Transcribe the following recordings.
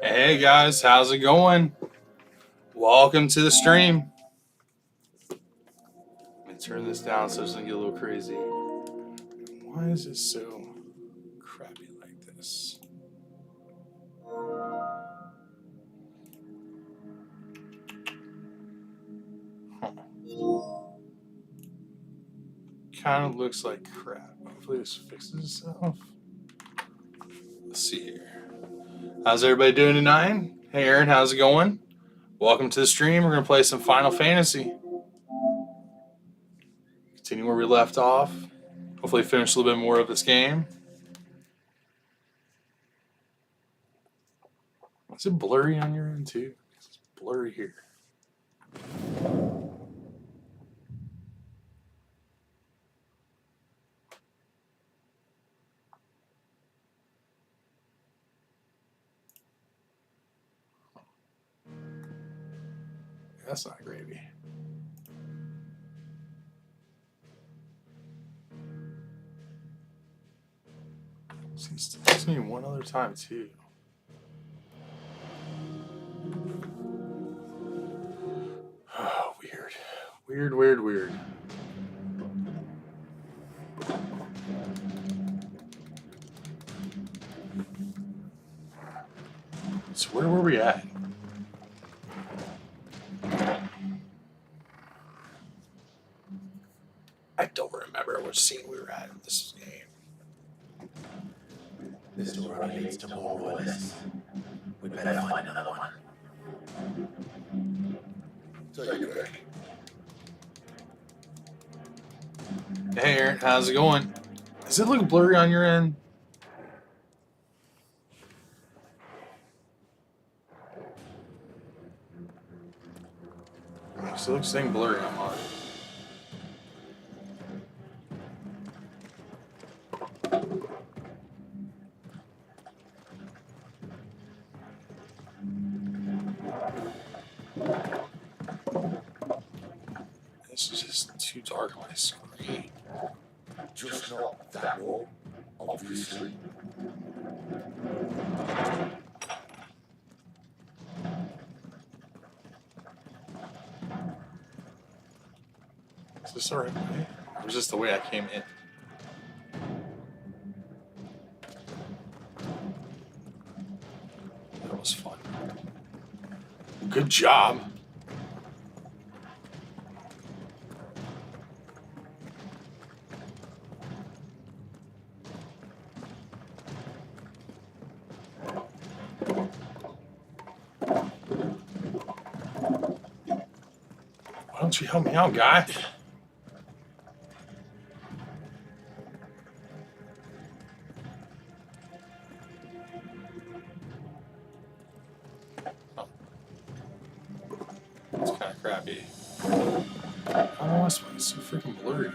Hey guys, how's it going? Welcome to the stream. Let me turn this down so it doesn't get a little crazy. Why is it so crappy like this? Kind of looks like crap. Hopefully this fixes itself. Let's see here. How's everybody doing tonight? Hey Aaron, how's it going? Welcome to the stream. We're going to play some Final Fantasy. Continue where we left off. Hopefully finish a little bit more of this game. Is it blurry on your end too? It's blurry here. That's not gravy. Seems to text me one other time too. Oh, weird. Weird. So where were we at? I don't remember which scene we were at in this game. This door leads to more woods. We better find another one. Take it back. Hey Aaron, how's it going? Does it look blurry on your end? It looks saying blurry on mine. This is just too dark on my screen. Just not that wall, obviously. Is this the right way? Or is this the way I came in? That was fun. Good job. Why don't you help me out, guy? It's kind of crappy. I don't know why it's so freaking blurry.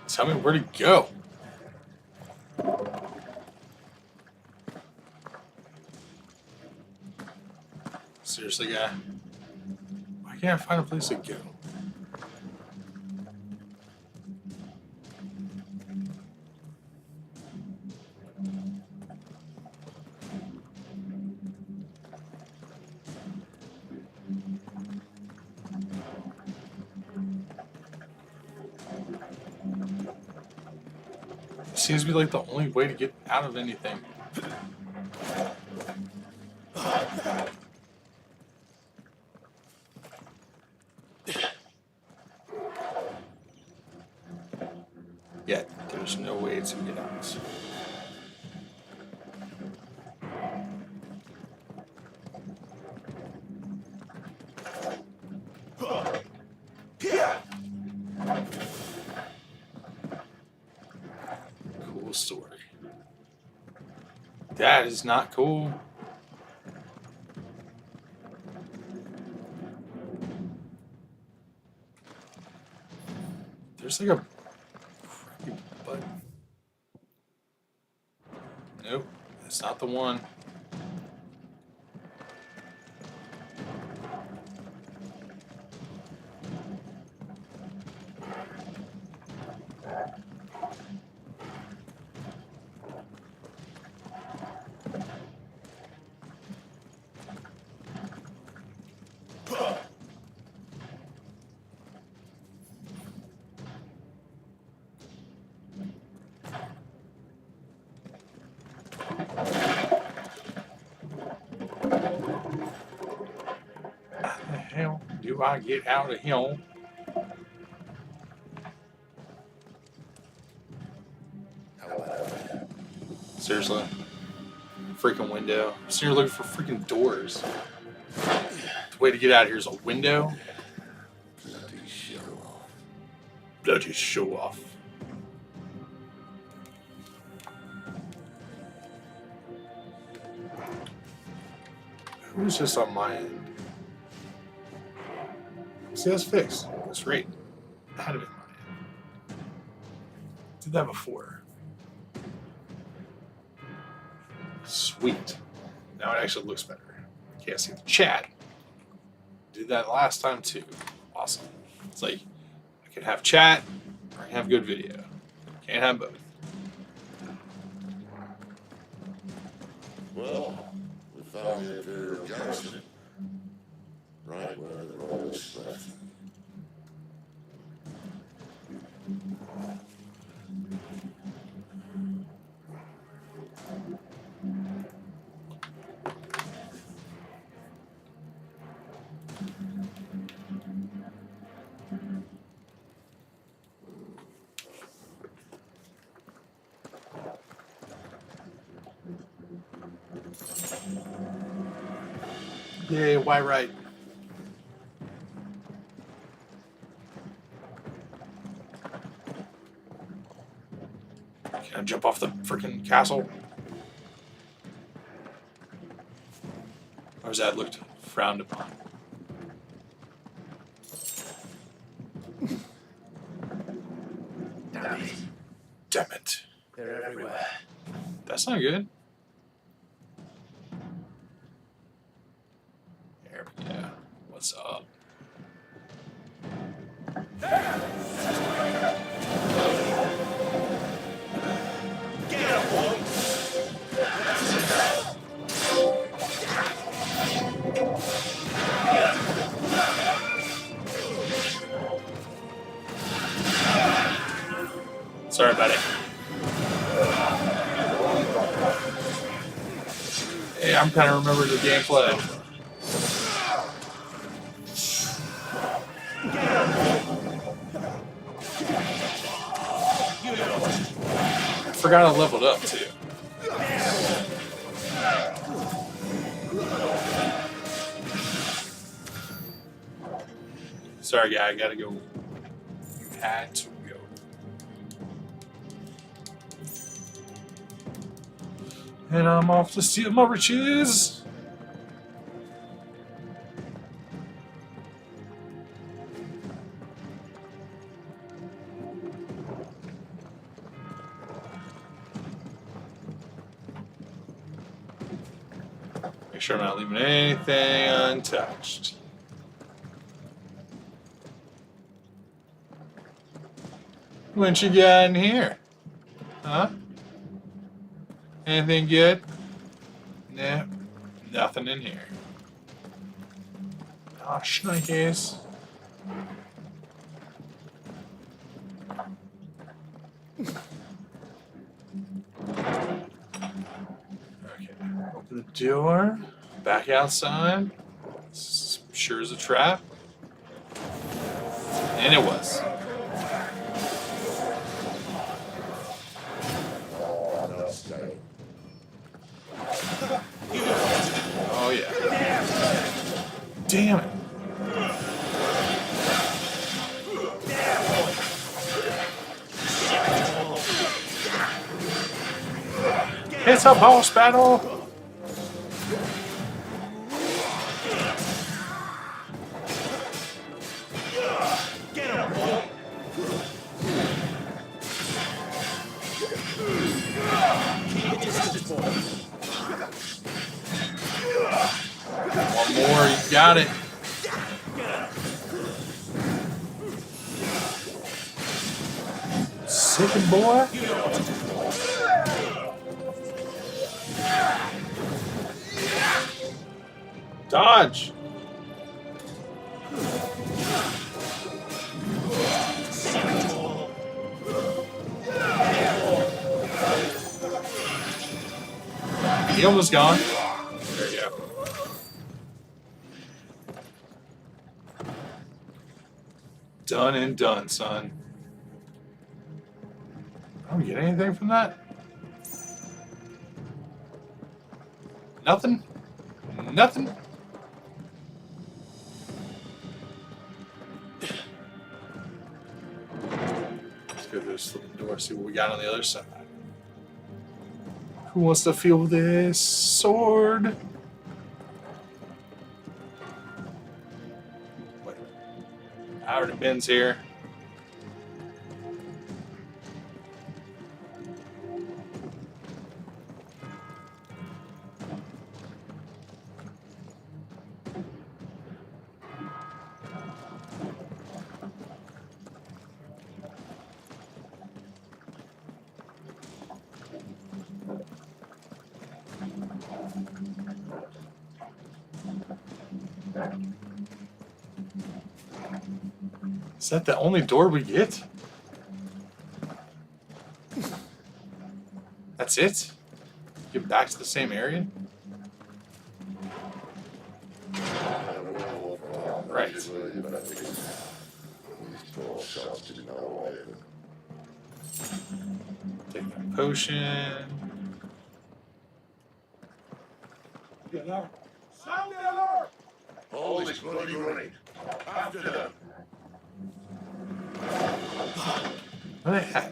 Tell me where to go. Seriously, guy. Why can't I find a place to go? Seems to be like the only way to get out of anything. Yet there's no way to get out. Cool story. That is not cool. There's like a crappy button. Nope, that's not the one. How the hell do I get out of here? How about over there? Seriously? Freaking window. I'm sitting here looking for freaking doors. The way to get out of here is a window. Bloody show off. Bloody show off. Who's just on my end? See, that's fixed. That's right. I had it in my end. Did that before. Sweet. Now it actually looks better. Can't see the chat. Did that last time too. Awesome. It's like I can have chat or I can have good video. Can't have both. Well, we found the Imperial Junction. Right where the road is split. Yay, why right? Can I jump off the freaking castle? Or is that looked frowned upon? Damn it. Damn it. They're everywhere. That's not good. There we go. What's up? Sorry, buddy. Hey, I'm kind of remembering the gameplay. I forgot I leveled up too. Sorry, guy, I gotta go. You had to go. And I'm off to steal my riches. Make sure I'm not leaving anything untouched. What you got in here? Huh? Anything good? Nah, nothing in here. Oh, shnikes. Okay, open the door. Back outside. This sure is a trap. And it was. Oh yeah. Damn it. It's a boss battle. You got it. Sick boy. Dodge. He almost gone. There you go. Done and done, son. I don't get anything from that. Nothing. Nothing. Let's go to this little door, see what we got on the other side. Who wants to feel this sword? Wait. Howard and Ben's here. Is that the only door we get? That's it? Get back to the same area? Right. Take a potion. Sound the alarm! All is bloody running. After them. What are they at?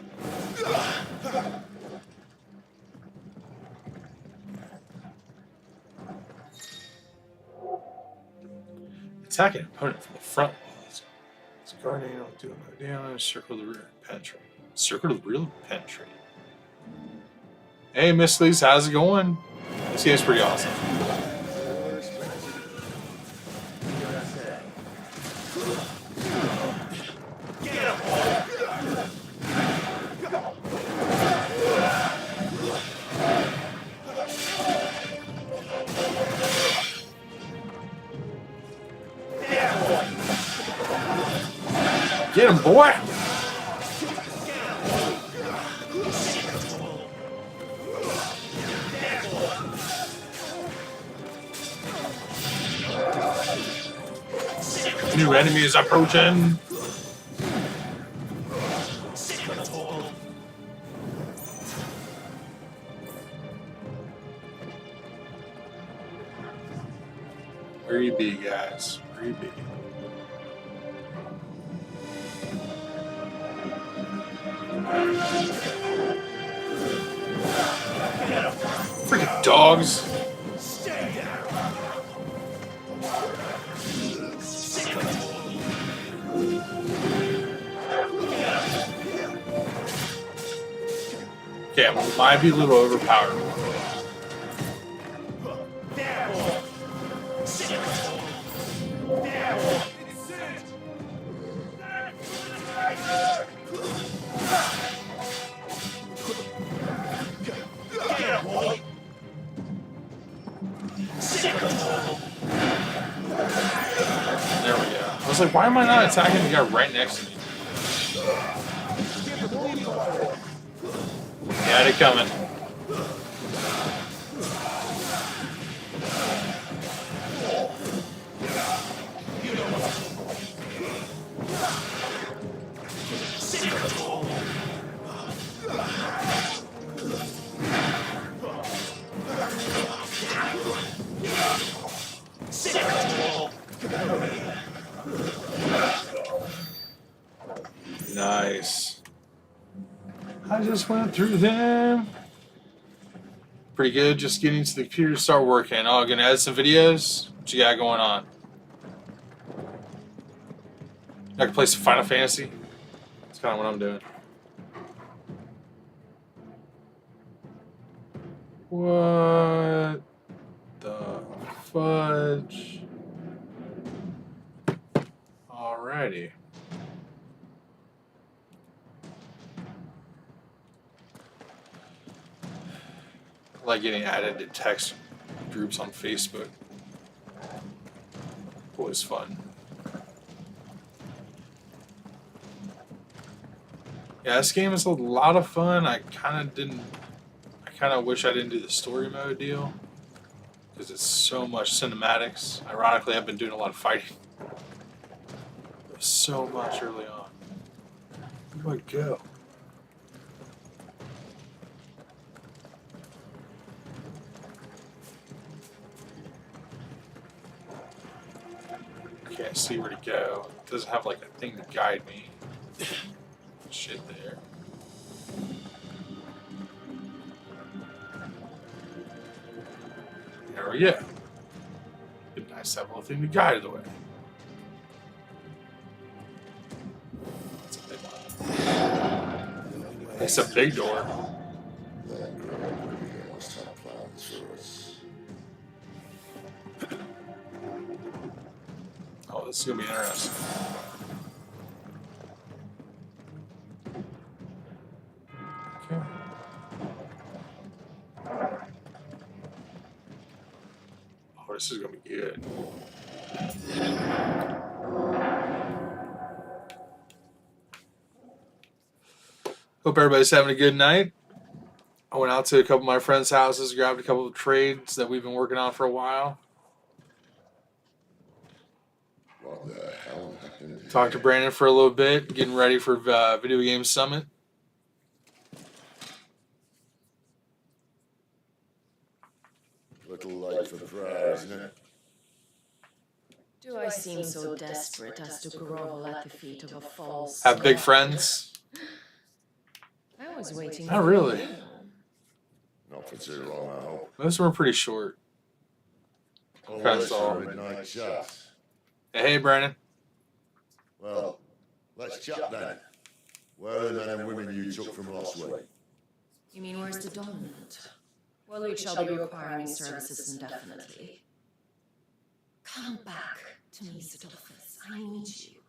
Attack an opponent from the front. It's guarding, don't do no damage. Circle the rear, penetrate. Circle the rear, penetrate. Hey, Miss Lees, how's it going? This game's pretty awesome. Get him, boy! New enemy is approaching. Where you be, guys? Where you be? Freaking dogs! Okay, I might be a little overpowered. There we go. I was like, why am I not attacking the guy right next to me? Yeah, they're coming. Nice. I just went through them. Pretty good. Just getting to the computer to start working. Oh, gonna add some videos. What you got going on? I can play some Final Fantasy. That's kind of what I'm doing. What the fudge? Alrighty. I like getting added to text groups on Facebook. Always fun. Yeah, this game is a lot of fun. I kind of wish I didn't do the story mode deal because it's so much cinematics. Ironically, I've been doing a lot of fighting. So much early on. Where do I go? Can't see where to go. It doesn't have like a thing to guide me. Shit there. There we go. It'd be nice to have a little thing to guide the way. That's a big one. It's a big door. That girl must have plans for us. Oh, this is gonna be interesting. Okay. Oh, this is gonna be good. Hope everybody's having a good night. I went out to a couple of my friends' houses, grabbed a couple of trades that we've been working on for a while. What the hell happened? Talked to Brandon for a little bit, getting ready for Video Game Summit. Little late for prayer, isn't it? Do I seem so desperate as to grovel at the feet of a false? Have big friends? I was waiting. Not really. Not for too long, I hope. Most of them are pretty short. Oh, That's all. midnight chat. Hey, Brandon. Well, let's chat then. Where are the men and women you took from last week? You mean where's the dominant? Well, we shall be requiring services indefinitely. Come back to me, Sidolphus. I need you.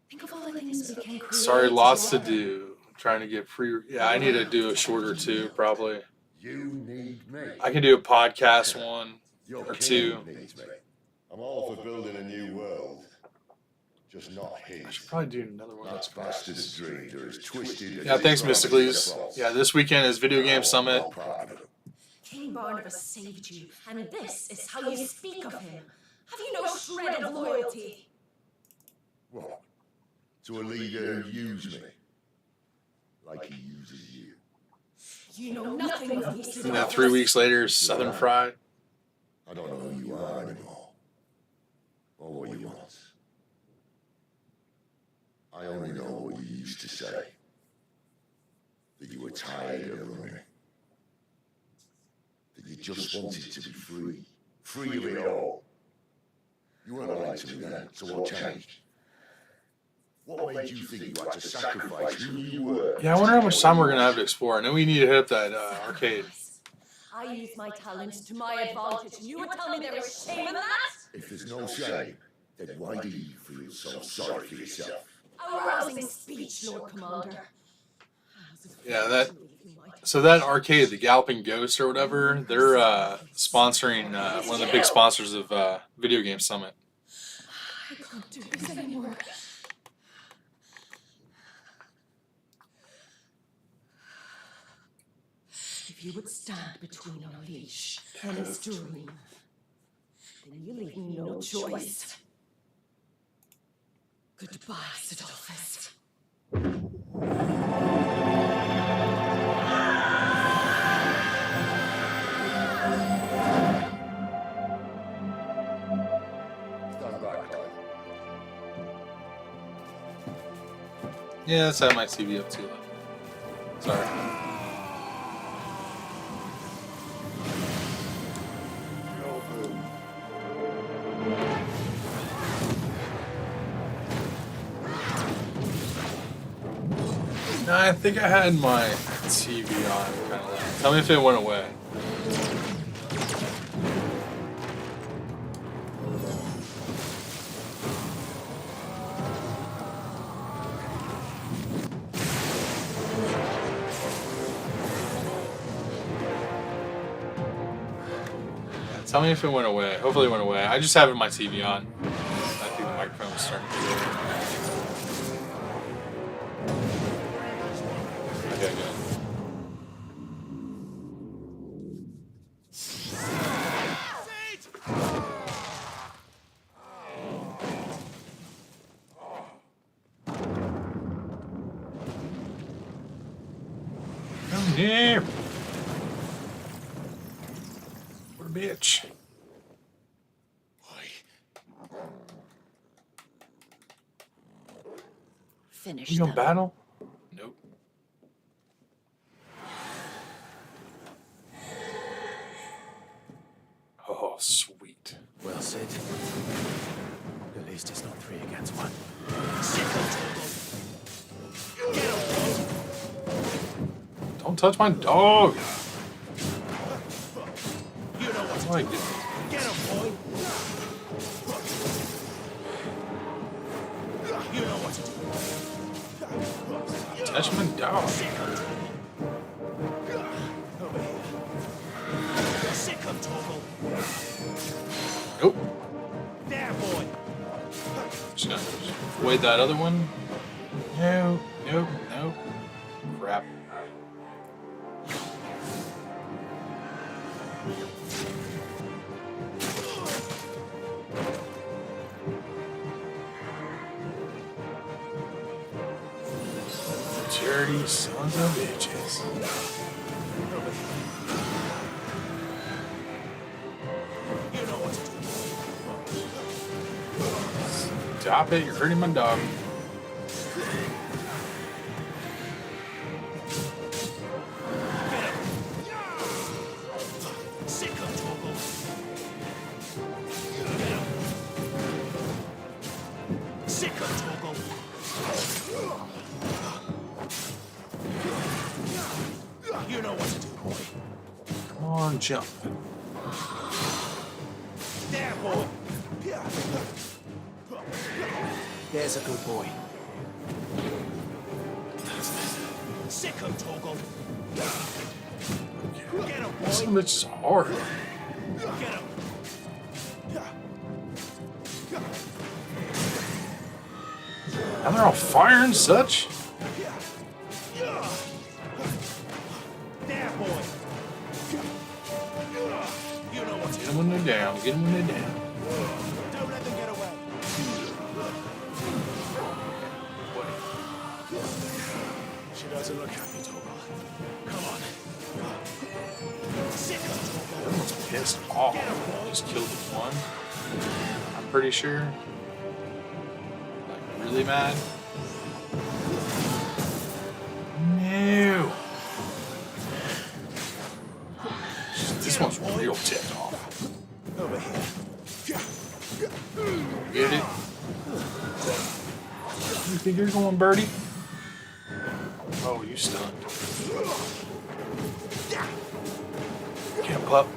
Think of all the things we can create. Sorry, lots to do. I'm trying to get free. Yeah, I need to do a shorter too, probably. You need me. I can do a podcast one Your or king two. needs me. I'm all for building a new world. Just not I should his. probably do another one. That bastard's dreams are as twisted as Yeah, thanks, his Mysticles. promises. Yeah, this weekend is Video Game Summit. I'm proud of it. King Barnabas saved you, and this is how you speak of him. Have you no shred of loyalty? What? To a leader who used me? Like he uses you. You know nothing of me, And then 3 weeks later, Southern Fried. I don't know who you are anymore. Or what you want. I only know what you used to say. That you were tired of running. That you just wanted to be free. Free of it all. You weren't lying to me then, so what changed? What made you think you had to sacrifice who you were? Yeah, I wonder how much time we're going to have to explore. I know we need to hit up that arcade. I use my talents to my advantage, and you would tell me there is shame in that? If there's no shame, then why do you feel so sorry for yourself? A rousing speech, Lord Commander. Yeah, so that arcade, the Galloping Ghost or whatever, they're sponsoring, one of the big sponsors of Video Game Summit. I can't do this anymore. If you would stand between our leash and his dream, then you leave me no choice. Goodbye, Sidolphus. Stand back, Clive. Yeah, that's had my TV up too low. Sorry. No, I think I had my TV on kind of loud. Tell me if it went away. Tell me if it went away. Hopefully it went away. I just have my TV on. I think the microphone was starting to go. Okay, good. Come here. What a bitch. Finish You gonna them. battle? Nope. Oh, sweet. Well, Sid. At least it's not 3 against 1. Don't touch my dog. You know what Oh my goodness. Get him, boy. You know what to do. Touch my dog. Over here. Sick of Toggle. Nope. There, boy. Just gonna avoid that other one. No, nope, nope. Crap. Dirty sons of bitches. You know what to do. Stop it, you're hurting my dog. Sick of Toggle. Sick of Toggle. You know what to do, boy. Come on, jump. There, boy. There's a good boy. Sick of Toggle. Get him, This boy. bitch is hard. Get him. Now they're all fire and such. There, boy. You know what to Get them when they're down. Get them when they're down. do. Don't let them get away. She doesn't look happy, Toggle. Come on. Sick of Toggle. Everyone's pissed off. Just killed one. I'm pretty sure. Like, really mad. No. This one's real ticked off. Over here. Get it? You think you're going, Birdie? Oh, you stunned. Get him, pup.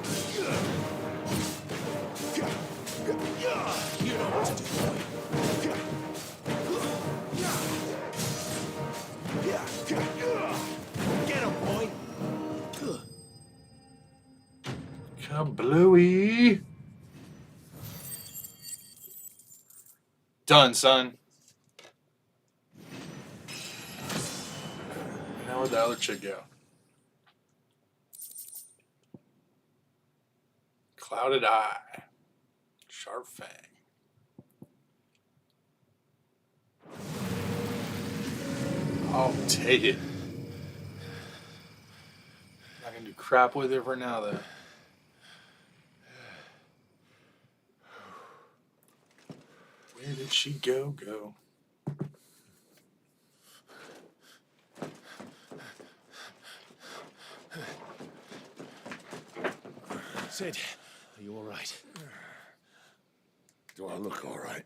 You know what to do, boy. Get him, boy. Kablooey. Done, son. Now where'd the other chick go? Clouded eye. Sharp fang. I'll take it. Not gonna do crap with it for now, though. Where did she go? Sid, are you all right? Do I look all right?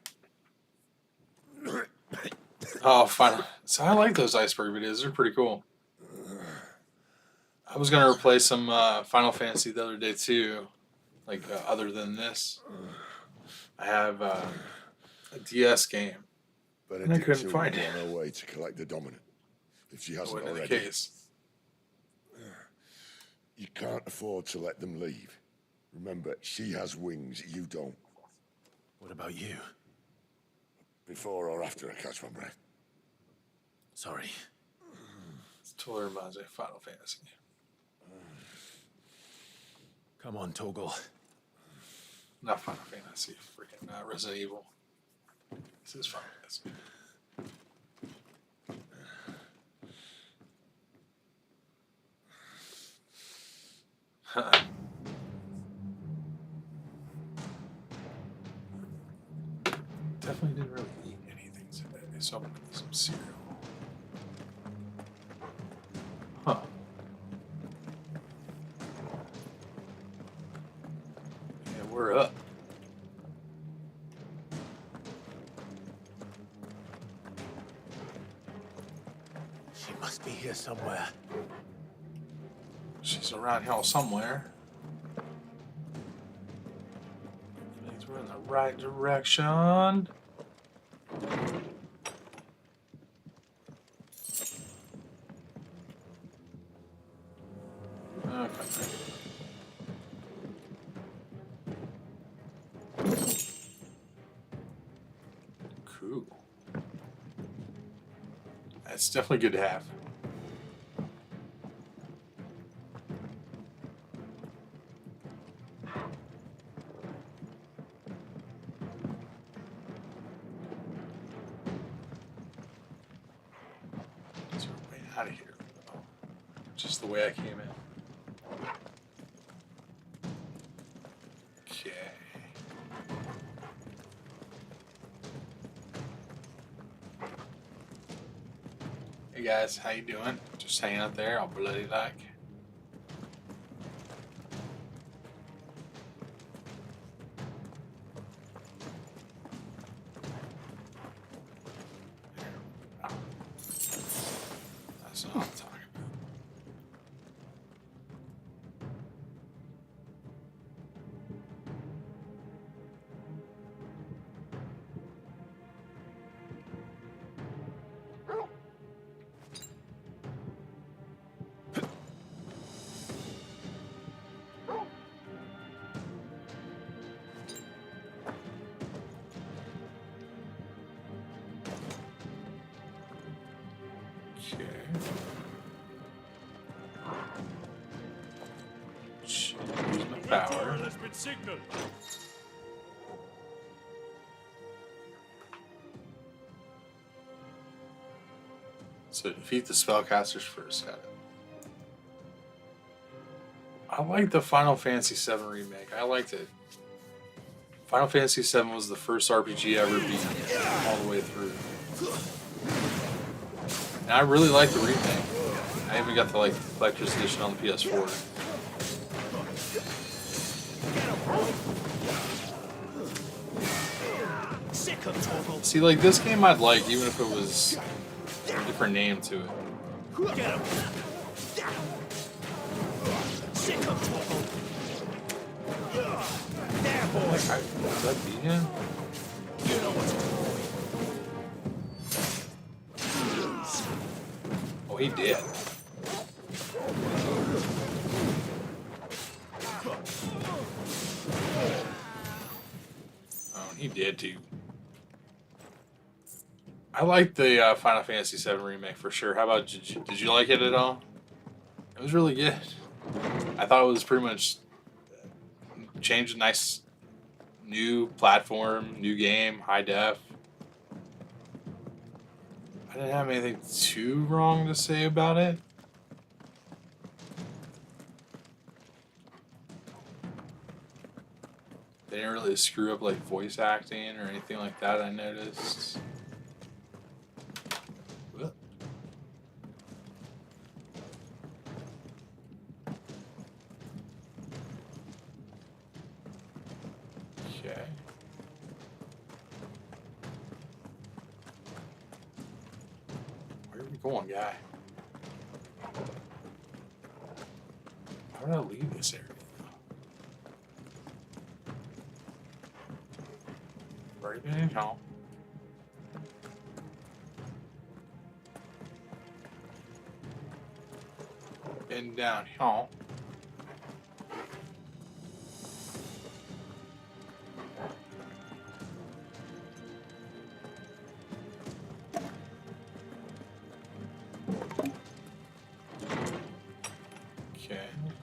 Oh, fine. So I like those iceberg videos. They're pretty cool. I was gonna replace some Final Fantasy the other day too, like other than this. I have a DS game. But And I couldn't find it. on her way to collect the dominant, if she hasn't Wasn't in the already. case. You can't afford to let them leave. Remember, she has wings, you don't. What about you? Before or after I catch my breath. Sorry. It totally reminds me of Final Fantasy. Come on, Toggle. Not Final Fantasy, freaking Resident Evil. This is Final Fantasy. Definitely didn't really eat anything today, so I'm gonna get some cereal. Huh. Yeah, we're up. She must be here somewhere. She's around here somewhere. Means we're in the right direction. Okay. Cool. That's definitely good to have. Is there a way out of here? Oh, just the way I came in. Okay. Hey guys, how you doing? Just hanging out there, all bloody like. Oh. That's not what I'm talking about. Okay. Shit, use my power. has been signaled. So defeat the spellcasters first, got it. I like the Final Fantasy VII remake. I liked it. Final Fantasy VII was the first RPG I ever beat all the way through. And I really like the remake. I even got the collector's edition on the PS4. Sick of Toggle. See, like this game I'd like even if it was a different name to it. Get him. Sick of Toggle. There, boy. Did I beat him? You know what's Oh, he did. Oh, he did too. I like the Final Fantasy VII remake for sure. How about did you like it at all? It was really good. I thought it was pretty much changed a nice new platform, new game, high def. I didn't have anything too wrong to say about it. They didn't really screw up like voice acting or anything like that, I noticed. Whoop. Okay. Where are we going, guy? How did I leave this area? Right in home. Been down here.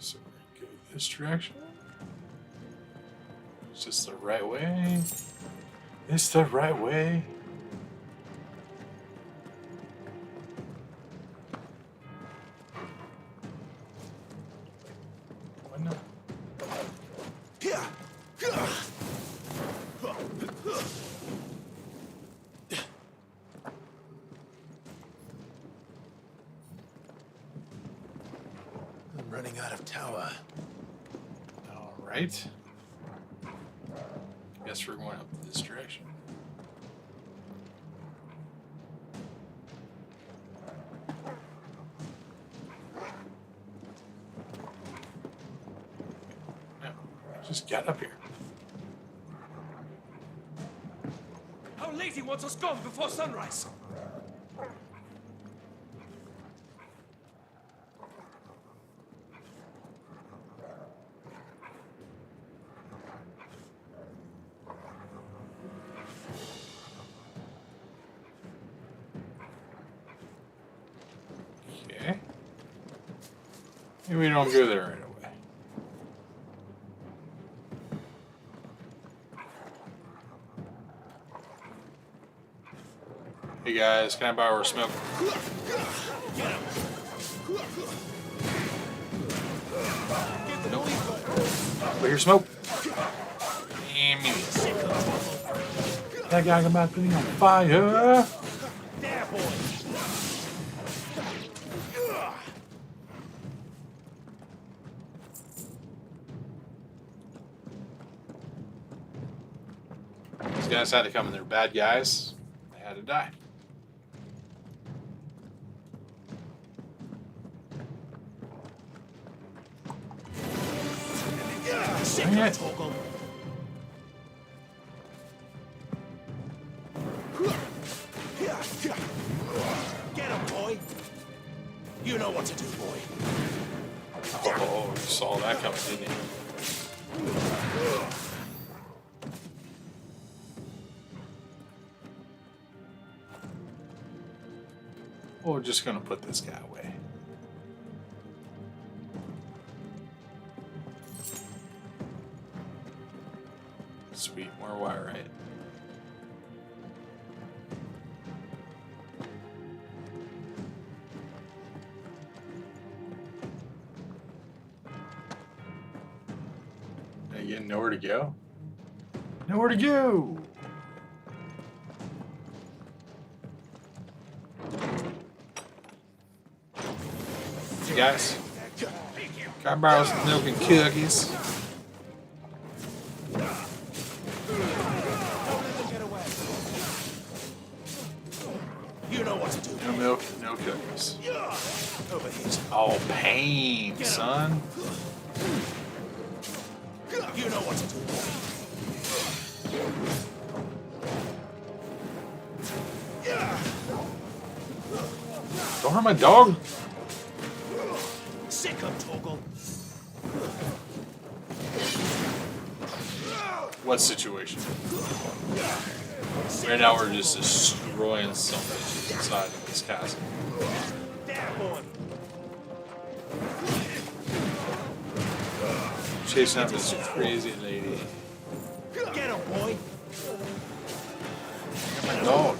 So we go this direction. Is this the right way? It's the right way. Why not? I'm running out of tower. All right. Guess we're going up this direction. No, just get up here. Our lady wants us gone before sunrise. Okay. Maybe we don't go there right away. Hey guys, can I borrow a smoke? Nope. But here's smoke. Damn it. That guy come back putting on fire. There, boy. These guys had to come in. They're bad guys. They had to die. Dang it. Toggle. Get him, boy. You know what to do, boy. Oh, you saw that coming, didn't you? Oh, we're just gonna put this guy away. Sweet, more wire, right? Again, nowhere to go. Nowhere to go. Hey guys, can I borrow some milk and cookies? You know what to do. No milk, no cookies. Over here. All pain, son. You know what to do, boy. Don't hurt my dog. Sick of Toggle. What situation? Right now we're just destroying something inside of this castle. There, boy. Chasing after this crazy lady. Get him, boy. My dog.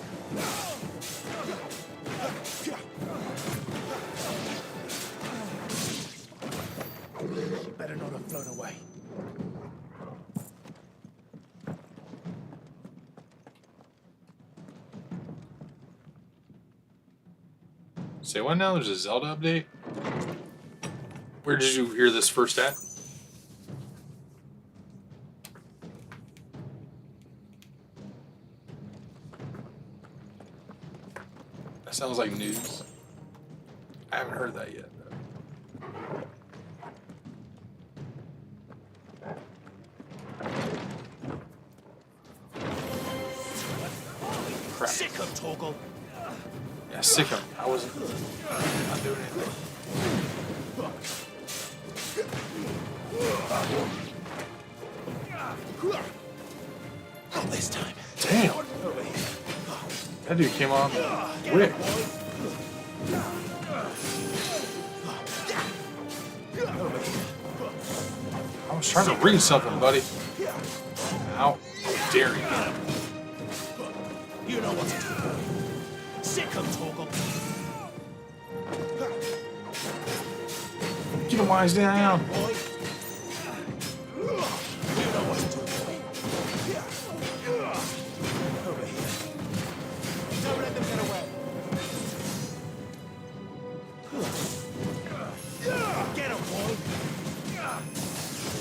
You better not have flown away. Say what now? There's a Zelda update? Where did you hear this first at? That sounds like news. I haven't heard that yet. Crap. Sick of Toggle. Yeah, sick of him. I wasn't not doing anything. Not this time. Damn. Over here. That dude came on quick. Over here. was trying to read something, buddy. Ow. How dare you. You know what to do, boy. Sick him, Torgal. Get him while he's down. Boy. You know what to do, boy. Over here. Don't let them get away. Get him, boy.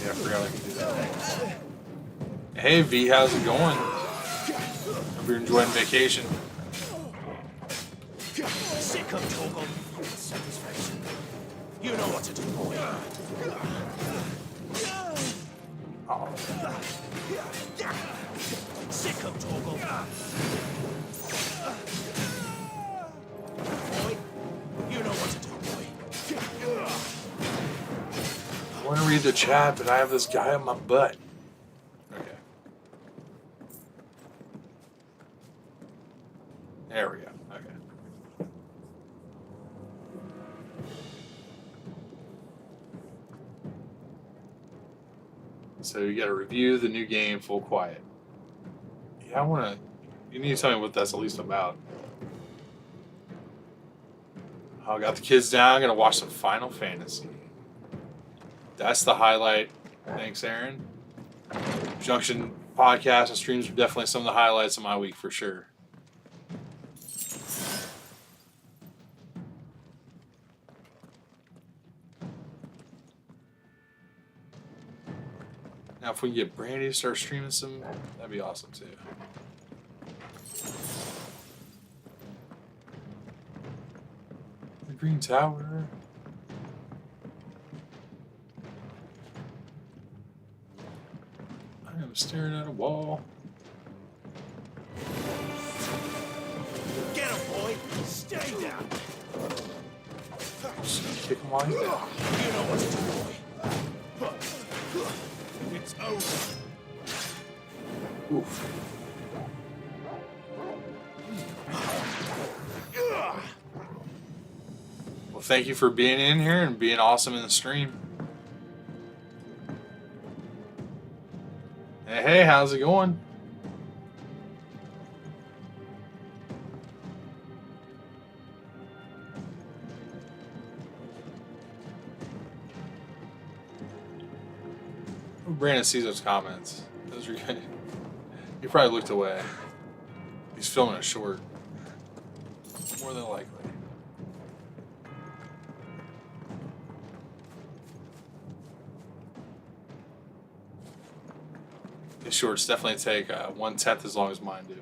Yeah, I forgot I could do that. Hey, V, how's it going? Hope you're enjoying vacation. Sick him, Torgal. Satisfaction. You know what to do, boy. Oh, Sick him, Torgal. Boy, you know what to do, boy. I want to read the chat, but I have this guy on my butt. Okay. There we go. Okay. So you got to review the new game, Full Quiet. Yeah, I want to. You need to tell me what that's at least about. Oh, I got the kids down. I'm gonna watch some Final Fantasy. That's the highlight. Thanks, Aaron. Junction podcast and streams are definitely some of the highlights of my week for sure. Now, if we can get Brandy to start streaming some, that'd be awesome too. The Green Tower. I am staring at a wall. Get him, boy. Stay down. Just gonna kick him while he's down. You know what to do, boy. It's over. Oof. Well, thank you for being in here and being awesome in the stream. Hey, how's it going? Oh, Brandon sees those comments. Those are good. He probably looked away. He's filming a short. More than likely. His shorts definitely take 1/10 as long as mine do.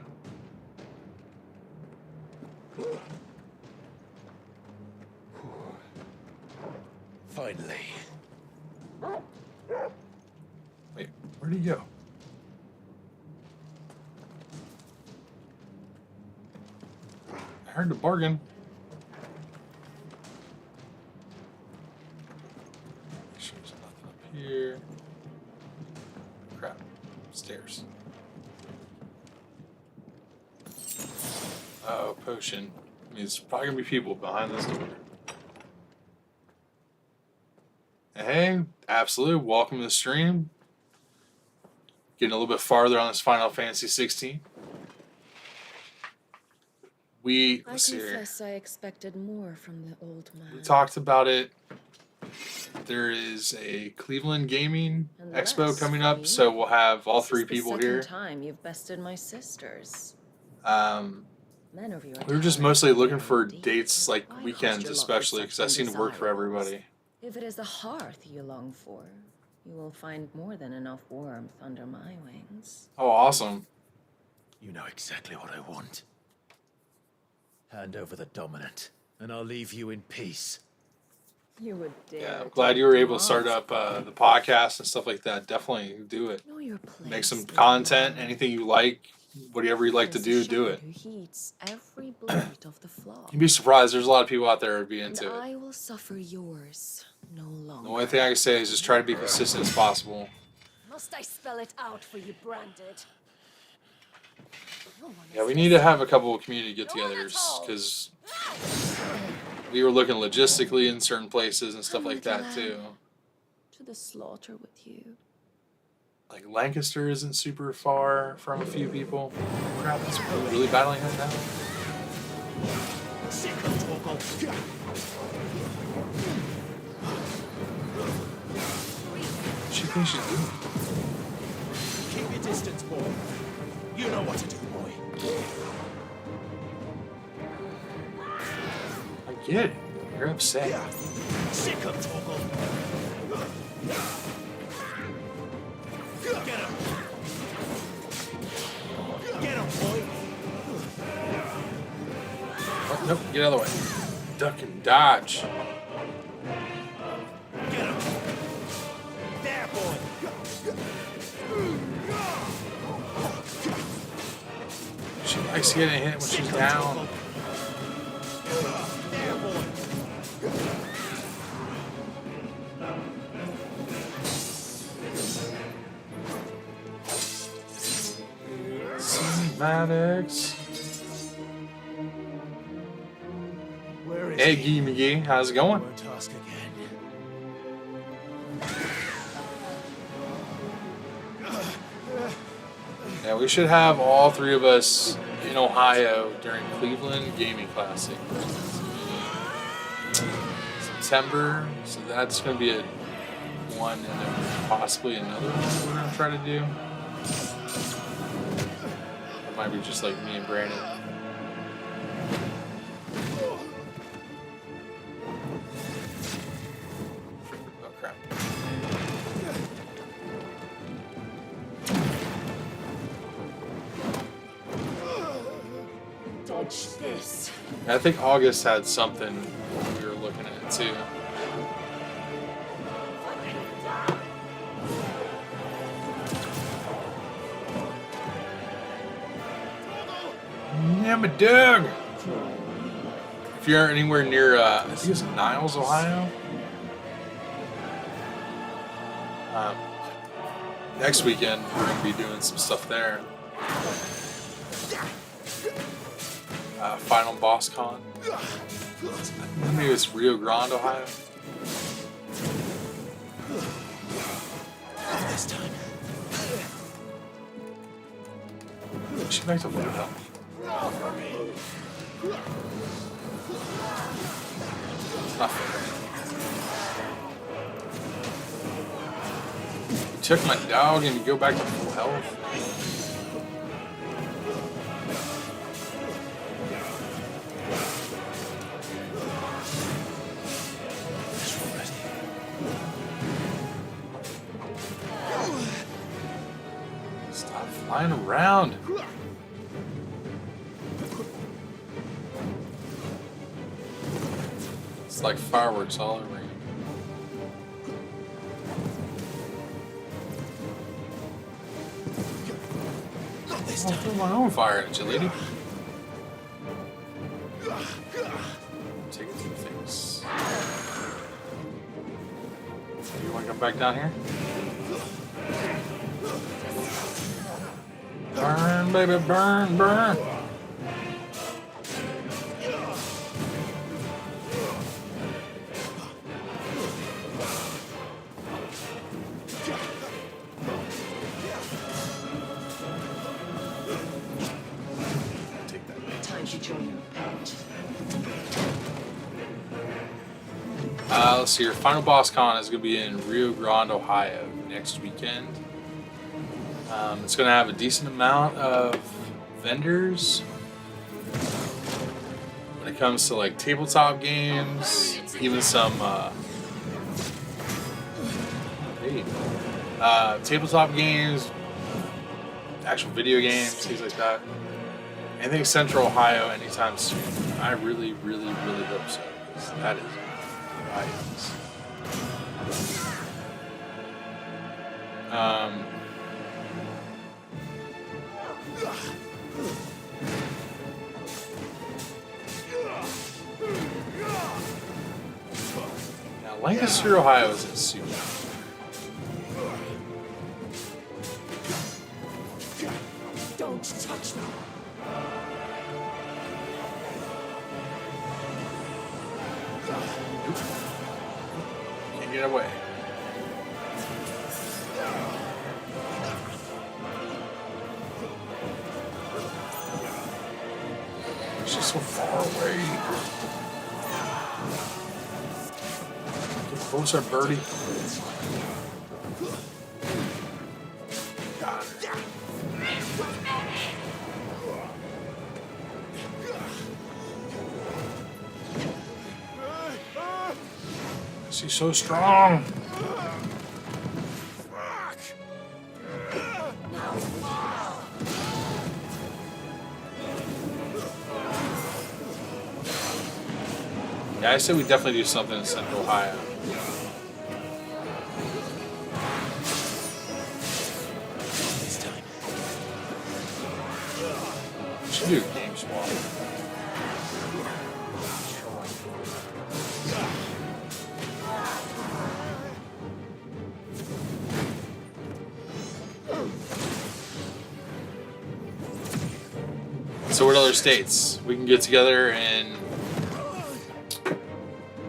Finally. Wait, where'd he go? I heard the bargain. Make sure there's nothing up here. Crap. Stairs. Oh, potion. I mean, it's probably gonna be people behind this door. Hey, absolutely. Welcome to the stream. Getting a little bit farther on this Final Fantasy 16. Let's see here. I expected more from the old man. We talked about it. There is a Cleveland Gaming Expo coming up, so we'll have all three people here. Second time you've bested my sisters. We were just mostly looking for dates, like weekends especially, because that seemed to work for everybody. If it is the hearth you long for, you will find more than enough warmth under my wings. Oh, awesome. You know exactly what I want. Hand over the dominant, and I'll leave you in peace. You would dare. Yeah, I'm glad you were able to start up the podcast and stuff like that. Definitely do it. Know your place, Make some little content, one. anything you like, whatever you like to do, There's a do it. shepherd who heeds every blade of the flock. You'd be surprised. There's a lot of people out there who would be And into it. I will suffer yours no longer. The only thing I can say is just try to be consistent as possible. Must I spell it out for you, Branded? No one Yeah, we is need to have a couple of community get-togethers because we were looking logistically in certain places and stuff like that too. to the slaughter with you. like Lancaster isn't super far from a few people. Crap, it's really battling him now. Sick of Torgal. She thinks she's doing. Keep your distance, boy. You know what to do, boy. I get it. You're upset. Sick of Torgal. Get him. Get him, boy. Oh, nope, get out of the way. Duck and dodge. Get him. There, boy. She likes getting hit when she's down. There, boy. Cinematics. Where is Hey, he? Gee McGee, how's it going? Won't ask again. Yeah, we should have all three of us in Ohio during Cleveland Gaming Classic. September, so that's going to be a one, and then possibly another one we're going to try to do. It might be just like me and Brandon. Oh crap. Dodge this. I think August had something we were looking at too. Yeah, my dog. If you're anywhere near, I think it's Niles, Ohio. Next weekend we're gonna be doing some stuff there. Final Boss Con. Maybe it's Rio Grande, Ohio. This time. She back to full health. It's not fair. You took my dog and you go back to full health. Stop flying around. It's like fireworks all over you. Not this I'll time. throw my own fire at you, lady. Take it to the face. You want to come back down here? Burn, baby, burn, burn. Take that. Time to join your pet. Let's see. Your final boss con is going to be in Rio Grande, Ohio next weekend. It's going to have a decent amount of vendors when it comes to like tabletop games, even some tabletop games, actual video games, things like that. Anything Central Ohio anytime soon. I really, really, really hope so, because that is right. Now, Lancaster, Ohio isn't super. Don't touch me. Can't get away. She's so far away. Get closer, birdie. Got her. She's so strong. Yeah, I say we definitely do something in Central Ohio. This time. We should do a game swap. So what other states? We can get together in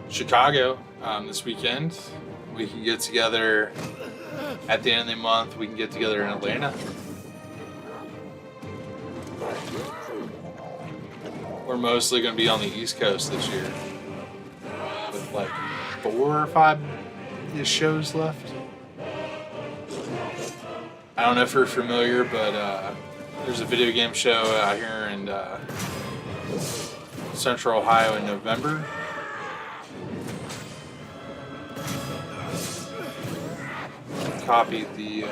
Chicago this weekend. We can get together at the end of the month. We can get together in Atlanta. We're mostly going to be on the East Coast this year with like 4 or 5 shows left. I don't know if you're familiar, but there's a video game show out here in Central Ohio in November. Copied the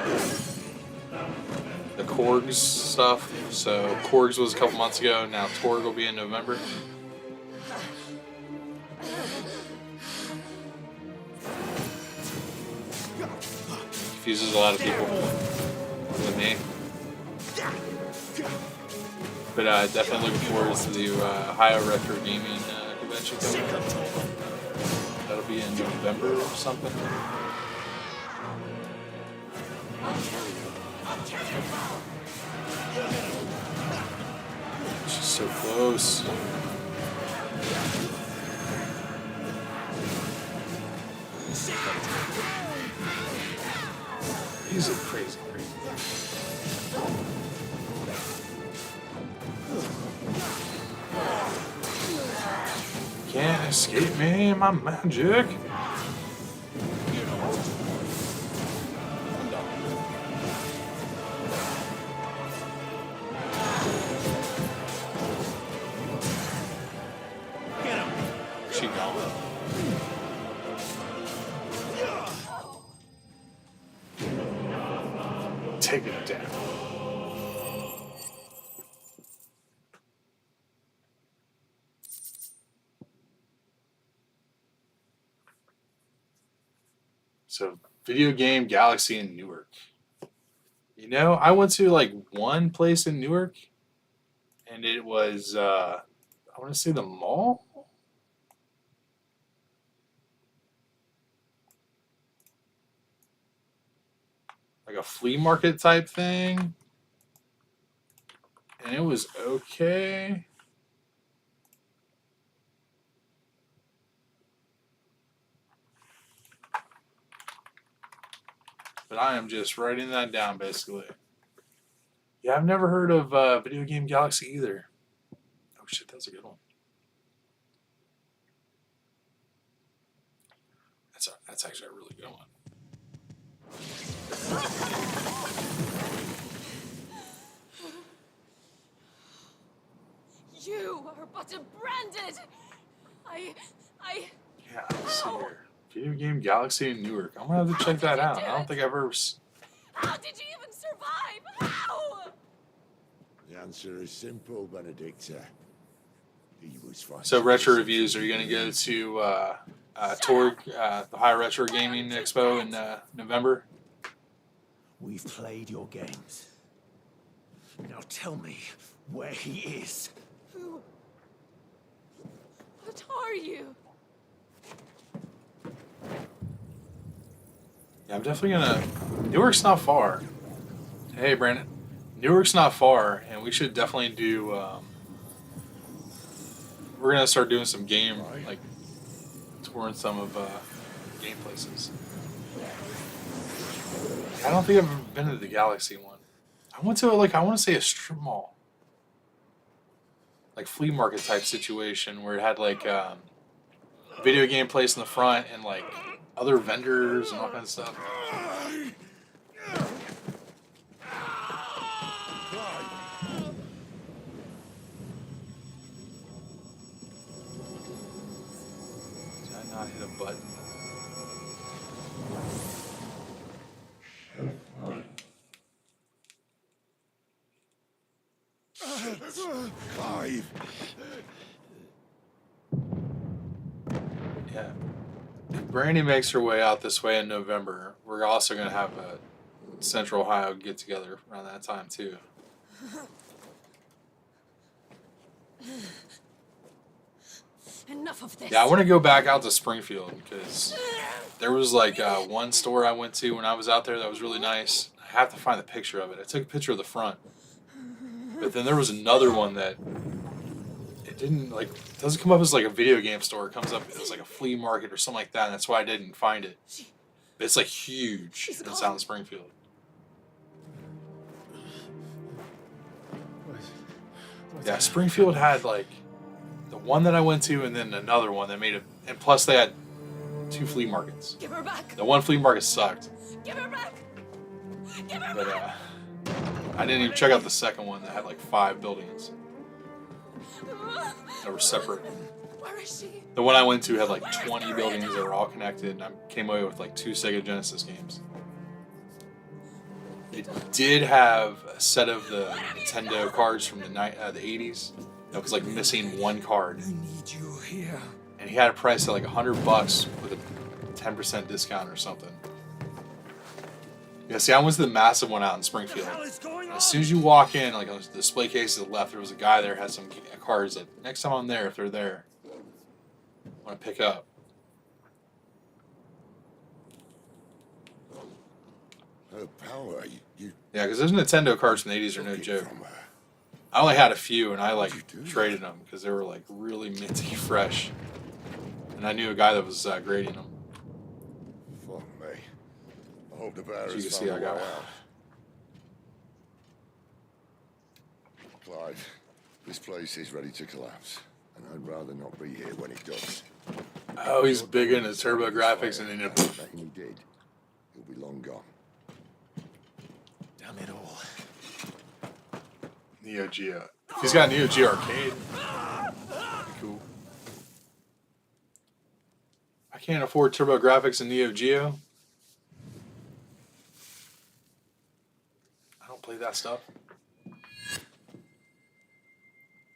Korgs stuff. So Korgs was a couple months ago. Now Torg will be in November. Confuses a lot of people with me. But definitely looking forward to the Ohio Retro Gaming Convention coming up. That'll be in November or something. She's so close. He's a crazy. Can't escape me, my magic. She gone. Take it down. So, Video Game Galaxy in Newark. You know, I went to like one place in Newark, and it was, I want to say the mall? Like a flea market type thing. And it was okay. But I am just writing that down, basically. Yeah, I've never heard of Video Game Galaxy either. Oh shit, that's a good one. That's actually a really good one. You are but a branded. Yeah, let's see here. Video Game Galaxy in Newark. I'm gonna have to check that out. I don't think I've ever. How did you even survive? How? The answer is simple, Benedicta. He was fighting. So retro reviews. Are you gonna go to Torg, the High Retro Gaming Expo in November? We've played your games. Now tell me where he is. Who? What are you? Yeah, I'm definitely gonna. Newark's not far. Hey, Brandon. Newark's not far, and we should definitely do. We're gonna start doing some game, like touring some of game places. I don't think I've ever been to the Galaxy one. I went to I want to say a strip mall. like flea market type situation where it had like video game place in the front and like other vendors and all kinds of stuff. Did I not hit a button? Clive! Yeah. If Brandy makes her way out this way in November, we're also going to have a Central Ohio get together around that time too. Enough of this. Yeah, I want to go back out to Springfield because there was like one store I went to when I was out there that was really nice. I have to find the picture of it. I took a picture of the front. But then there was another one that it didn't like, it doesn't come up as like a video game store. It comes up as like a flea market or something like that. And that's why I didn't find it. But it's like huge in South Springfield. Yeah, Springfield had like the one that I went to and then another one that made it. And plus they had 2 flea markets. Give her back. The one flea market sucked. Give her back. Give her But back. I didn't even check out the second one that had like 5 buildings that were separate. Where is she? The one I went to had like 20 buildings that were all connected, and I came away with like 2 Sega Genesis games. It did have a set of the Nintendo cards from the 80s that was like missing 1 card. I need you here. And he had a price at like $100 with a 10% discount or something. Yeah, see, I went to the massive one out in Springfield. What the hell is going on? As soon as you walk in, like on the display case to the left, there was a guy there had some cards that next time I'm there, if they're there, I want to pick up. Her power, you Yeah, because those Nintendo cards from the 80s are no took it joke. from her. I only had a few, and I like What'd you do? traded them because they were like really minty fresh. And I knew a guy that was grading them. Fuck me. I hope the bearers As you can found see, a I got way one. out. Clive, this place is ready to collapse, and I'd rather not be here when it does. Oh, he's big into turbo graphics, and then Nothing he did, he'll be long gone. Damn it all. Neo Geo. If he's got Neo Geo Arcade, that'd be cool. I can't afford turbo graphics in Neo Geo. I don't play that stuff.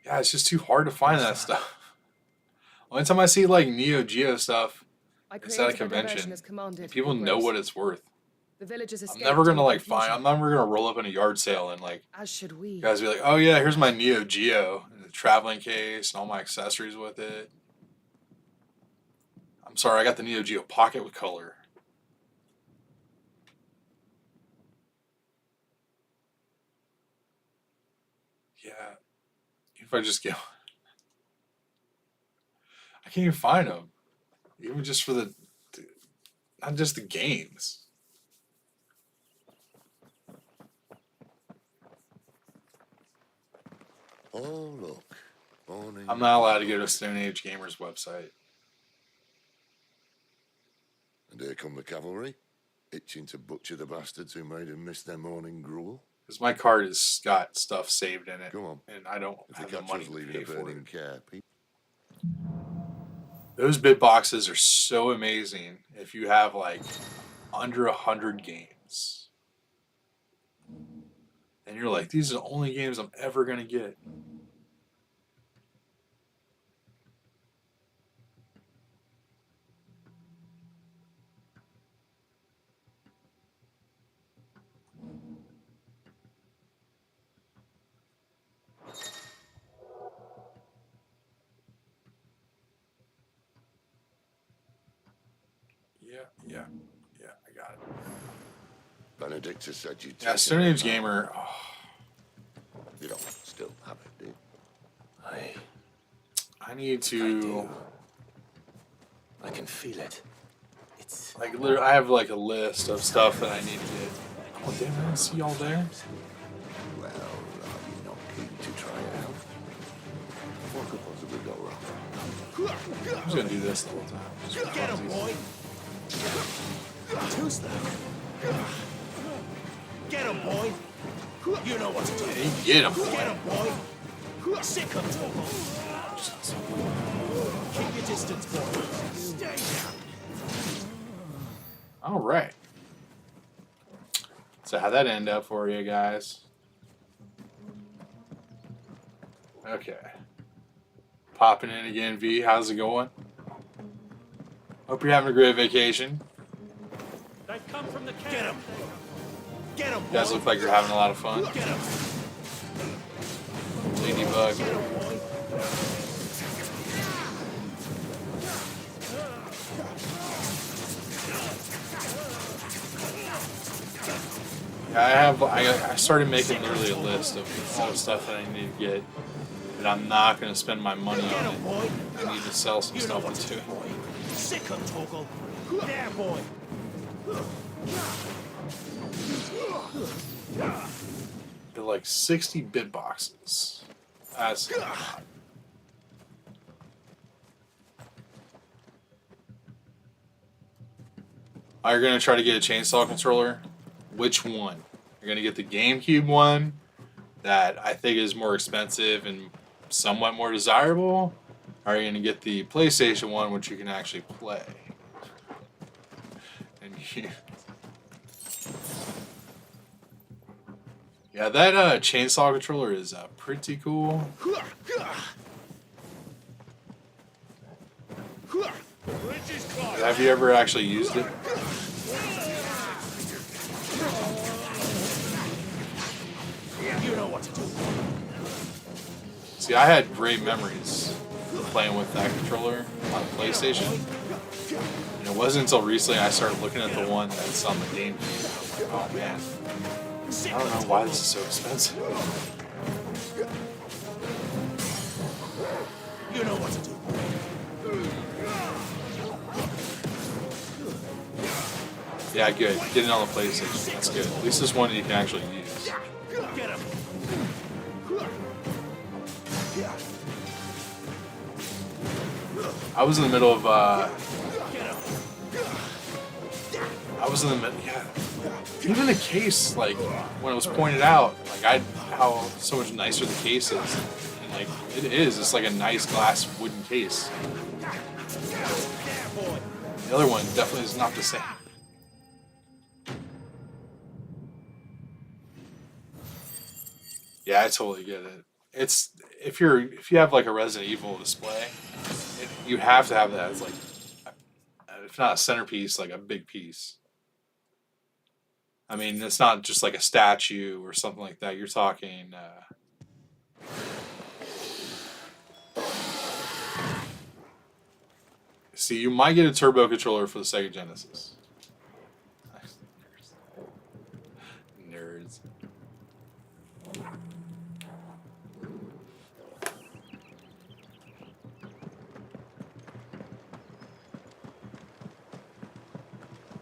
Yeah, it's just too hard to find that stuff. Only time I see like Neo Geo stuff, it's at a convention. And people know what it's worth. The villagers I'm never gonna like find. I'm never gonna roll up in a yard sale and like As should we. guys be like, oh yeah, here's my Neo Geo, and the traveling case and all my accessories with it. I'm sorry, I got the Neo Geo Pocket with color. Yeah, if I just get, I can't even find them, even just for the, not just the games. Oh, look. Morning. I'm not allowed to go to Stone Age Gamers website. And here come the cavalry, itching to butcher the bastards who made them miss their morning gruel. Because my card has got stuff saved in it, Go on. and I don't If have the the money capture's to leaving pay a for burning it. care, Those bit boxes are so amazing if you have like under 100 games. And you're like, these are the only games I'm ever going to get. Yeah, I got it. Benedicta said you'd Yeah, taken Stone it Age back. Gamer. Oh, You don't still have it, do you? I need to. I can feel it. It's Like, literally, I have like a list of stuff that I need to get. Oh, damn, I didn't see y'all there. Well, are you not keen to try it out? I'm just gonna do this the whole time. Just for Get him, funsies. boy. Too slow. Get him, boy. You know what to do. Hey, get him, Get boy. him, boy. Sick him, Torgal. Keep your distance, boy. Stay down. All right. So how'd that end up for you guys? Okay. Popping in again, V. How's it going? Hope you're having a great vacation. They've come from the camp. Get him. Get him, boy. You guys look like you're having a lot of fun. Get him. Ladybug. Get him, boy. Yeah, I started making literally a list of all the stuff that I need to get, but I'm not going to spend my money Get on him, it. boy. I need to sell some You know stuff what to do, too. boy. Sick him, Torgal. There, boy. They're like 60 bit boxes. That's a lot. Are you going to try to get a chainsaw controller? Which one? You're going to get the GameCube one that I think is more expensive and somewhat more desirable? Or are you going to get the PlayStation one, which you can actually play? And yeah, that chainsaw controller is pretty cool. Have you ever actually used it? You know what to do. See, I had great memories playing with that controller on the PlayStation. And it wasn't until recently I started looking at the one that's on the GameCube. Oh man, I don't know why this is so expensive. You know what to do. Yeah, good. Get it on the PlayStation. That's good. At least this one you can actually use. Get him. I was in the middle of. Get him. I was in the middle. Yeah. Even the case, like when it was pointed out, like how so much nicer the case is. And like it is. It's like a nice glass wooden case. There, boy. The other one definitely is not the same. Yeah, I totally get it. It's if you have like a Resident Evil display, you have to have that as like, if not a centerpiece, like a big piece. I mean, it's not just like a statue or something like that. You're talking. See, you might get a turbo controller for the Sega Genesis. Nerds.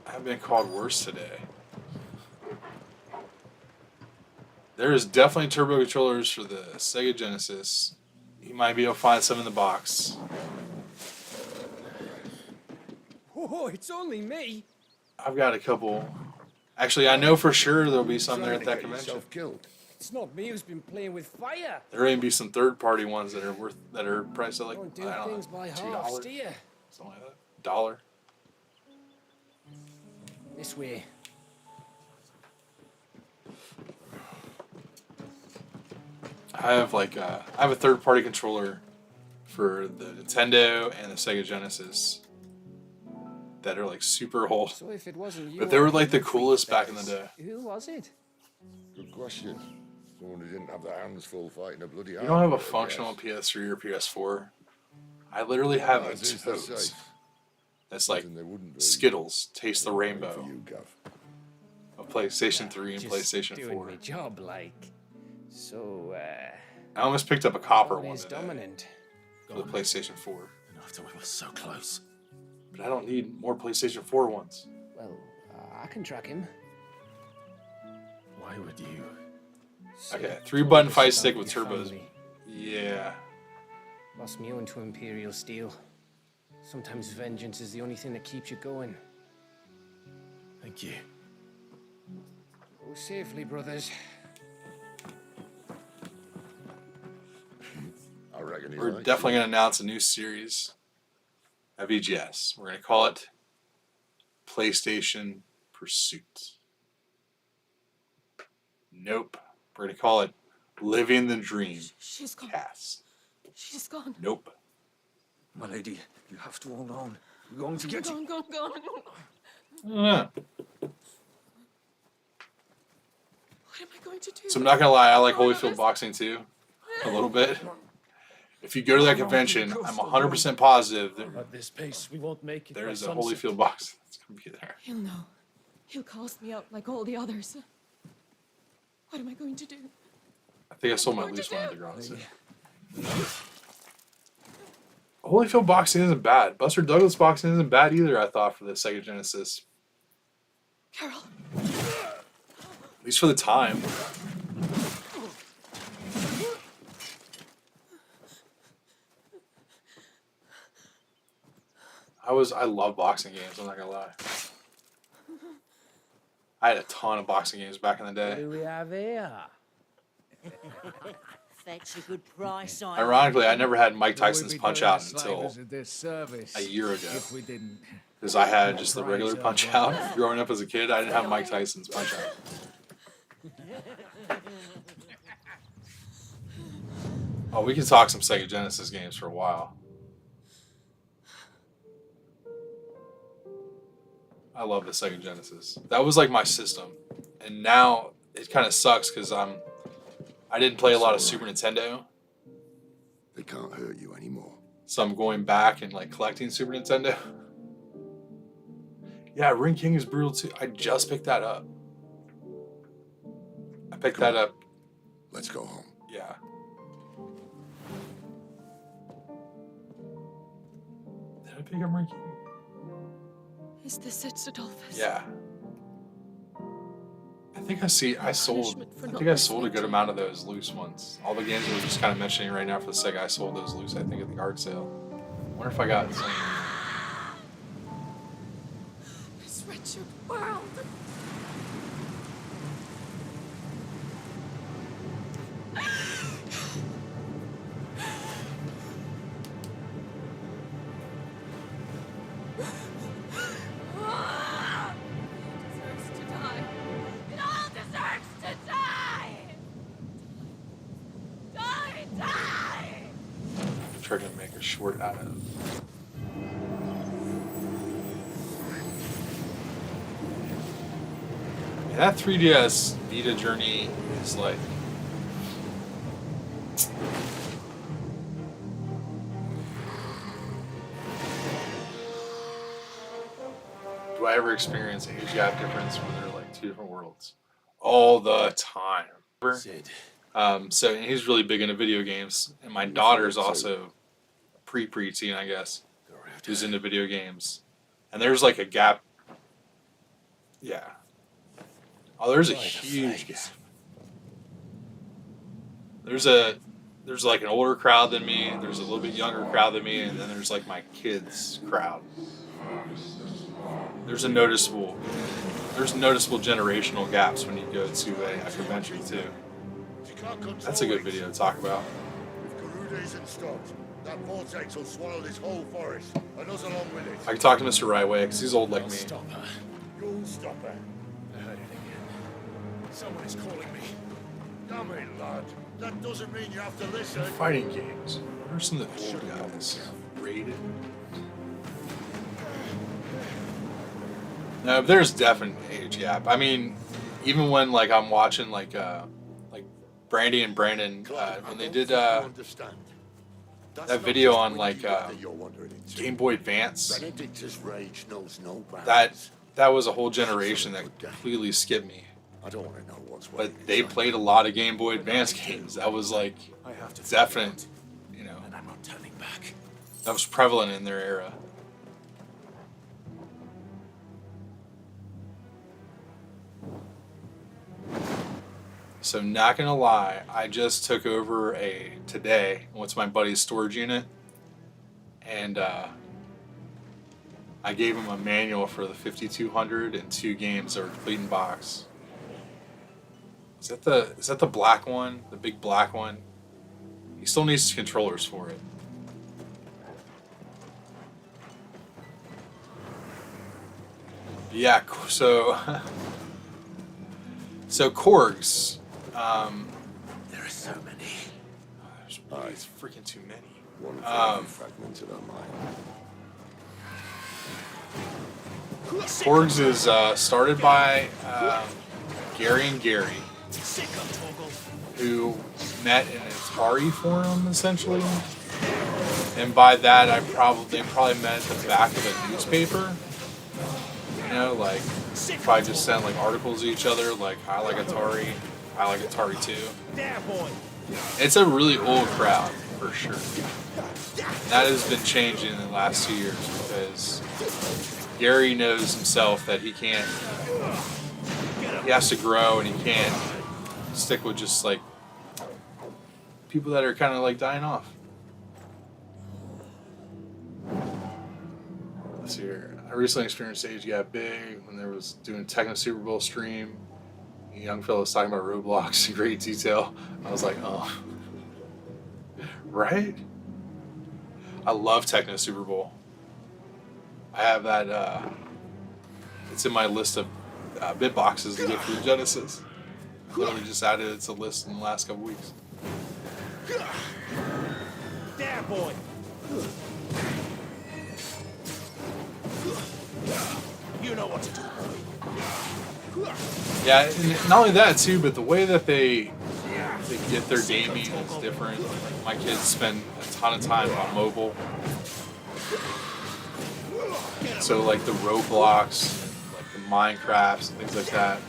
I've been called worse today. There is definitely turbo controllers for the Sega Genesis. You might be able to find some in the box. Oh, it's only me. I've got a couple. Actually, I know for sure there'll be some there Trying at to that get convention. yourself killed. It's not me who's been playing with fire. There may be some third-party ones that are priced at like Don't do I don't things know, by $2, halves, do you? something like that. $1. This way. I have a third-party controller for the Nintendo and the Sega Genesis that are like super old. So if it wasn't you, But they were like the I'd be coolest back in the beggars. day. Who was it? Good question. Someone who didn't have their hands full fighting a bloody You don't have a army, I functional guess. PS3 or PS4. I literally have a As is the Toads. safe. That's like Something they wouldn't be. Skittles, Taste the For Rainbow you, Gav. of PlayStation 3 and Just PlayStation doing 4. my job, like. So, I almost picked up a copper what one is today dominant? for the PlayStation 4. And after we were so close. But I don't need more PlayStation 4 ones. Well, I can track him. Why would you? So, Okay, 3-button talk fight us stick about with your turbos. family. Yeah. Lost me on to Imperial Steel. Sometimes vengeance is the only thing that keeps you going. Thank you. Go safely, brothers. I reckon he We're likes definitely you. going to announce a new series at VGS. We're going to call it PlayStation Pursuit. Nope. We're going to call it Living the Dream She's gone. Cast. She's gone. Nope. My lady, you have to hold on. We're going to get you. Gone. I don't know. What am I going to do? So I'm not going to lie, I like Holyfield boxing too, a little bit. If you go to that convention, I'm 100% positive that At this pace, we won't make it. there by is a sunset. Holyfield box that's going to be there. He'll know. He'll cast me out like all the others. What am I going to do? I think I sold my What loose to one at do? the garage sale. Holyfield boxing isn't bad. Buster Douglas boxing isn't bad either, I thought, for the Sega Genesis. Carol. At least for the time. I love boxing games, I'm not gonna lie. I had a ton of boxing games back in the What day. do we have here? Fetch a good price on Ironically, I never had Mike We'd Tyson's be Punch doing Out the until slavers a disservice a year ago. if we didn't. Because I had just the regular Punch Out. Growing up as a kid, I didn't have Mike Tyson's Punch Out. Oh, we can talk some Sega Genesis games for a while. I love the Sega Genesis. That was like my system. And now it kind of sucks because I didn't play a lot of Super Nintendo. They can't hurt you anymore. So I'm going back and like collecting Super Nintendo. Yeah, Ring King is brutal too. I just picked that up. I picked that up. Let's go home. Yeah. Did I pick up Ring King? Is this it, Adolphus? Yeah. I think I sold Punishment for I not think I sold a listening good to amount of those loose ones. All the games we were just kind of mentioning right now for the Sega, I sold those loose, I think, at the yard sale. I wonder if I got some. This wretched world. Deserves to die. It all deserves to die. Die. I'm trying to make a short out of. Man, that 3DS Vita Journey is like. Do I ever experience a huge gap difference where they're like two different worlds? All the time. Sid, So and he's really big into video games, and my daughter's also preteen, I guess, who's into video games. And there's like a gap. Yeah. Oh, there's a By the huge gap. flames. There's like an older crowd than me. There's a little bit younger crowd than me, and then there's like my kids' crowd. There's noticeable generational gaps when you go to a convention too. If you can't control That's a good it, video to talk about. If Garuda isn't stopped, that vortex will swallow this whole forest, and us along with it. I can talk to Mr. Rightway because he's old like I'll me. stop her. You'll stop her. I heard it again. Someone is calling me. Damn it, lad. That doesn't mean you have to listen. Fighting games. What are some of the old guys rated? No, but there's definite age gap. I mean, even when like I'm watching like Brandy and Brandon when they did that video on like Game Boy Advance, Benedicta's rage knows no bounds. that was a whole generation that completely skipped me. I don't want to know what's But they played a lot of Game Boy Advance games. That was like I have to definite, you know, and I'm not turning back. that was prevalent in their era. So not gonna lie, I just took over today what's my buddy's storage unit, and I gave him a manual for the 5200 and 2 games that were complete in box. Is that the black one? The big black one? He still needs controllers for it. Yeah, so so Korgs. There are so many. There's freaking too many. One for fragmented our mind. Korgs is started by Gary and Gary, who met in an Atari forum essentially, and by that they probably met at the back of a newspaper. You know, like probably just sent like articles to each other, like I like Atari, I like Atari too. It's a really old crowd for sure. That has been changing in the last 2 years because Gary knows himself that he has to grow and he can't stick with just like people that are kind of like dying off. Let's see here. I recently experienced Age Got Big when there was doing Techno Super Bowl stream. A young fellow was talking about Roblox in great detail. I was like, oh, right? I love Techno Super Bowl. I have that. It's in my list of bit boxes to get for the Genesis. I literally just added it to the list in the last couple weeks. There, boy. You know what to do, boy. Yeah, and not only that too, but the way that they get their gaming is different. Like my kids spend a ton of time on mobile, so like the Roblox, like the Minecrafts, and things like that.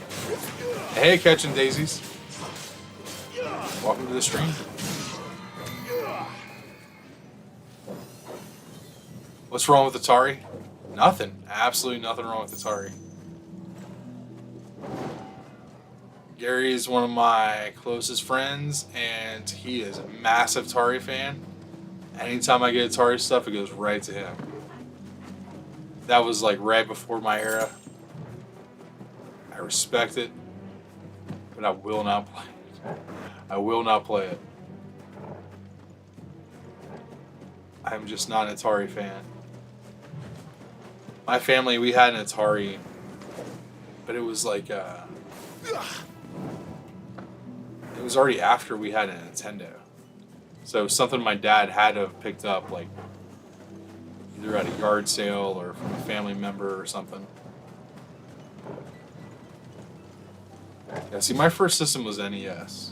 Hey, catching daisies! Welcome to the stream. What's wrong with Atari? Nothing. Absolutely nothing wrong with Atari. Gary is one of my closest friends, and he is a massive Atari fan. Anytime I get Atari stuff, it goes right to him. That was like right before my era. I respect it, but I will not play it. I will not play it. I'm just not an Atari fan. My family, we had an Atari, but it was like, it was already after we had a Nintendo. So something my dad had to have picked up, like, either at a yard sale or from a family member or something. Yeah, see, my first system was NES.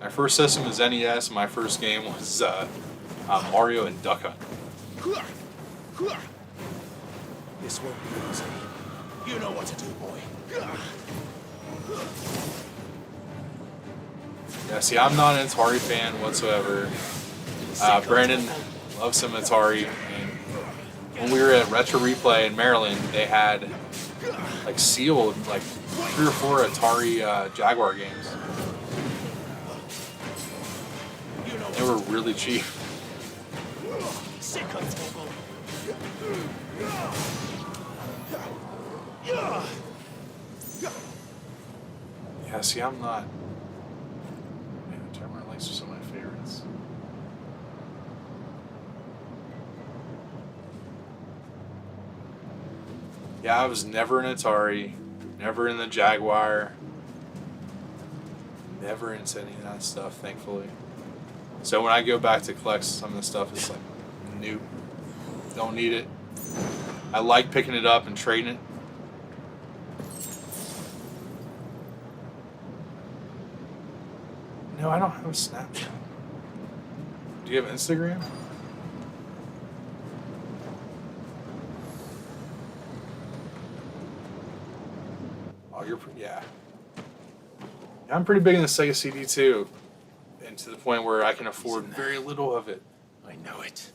My first system was NES, and my first game was Mario and Duck Hunt. This won't be easy. You know what to do, boy. Yeah, see, I'm not an Atari fan whatsoever. Brandon loves some Atari, and when we were at Retro Replay in Maryland, they had like sealed like 3 or 4 Atari Jaguar games. They were really cheap. Yeah, see, I'm not. Man, Terminal Links are some of my favorites. Yeah, I was never an Atari, never in the Jaguar, never into any of that stuff, thankfully. So when I go back to collect some of the stuff, it's like, nope, don't need it. I like picking it up and trading it. No, I don't have a Snapchat. Do you have Instagram? Oh, yeah. I'm pretty big in the Sega CD too. And to the point where I can afford very little of it. I know it.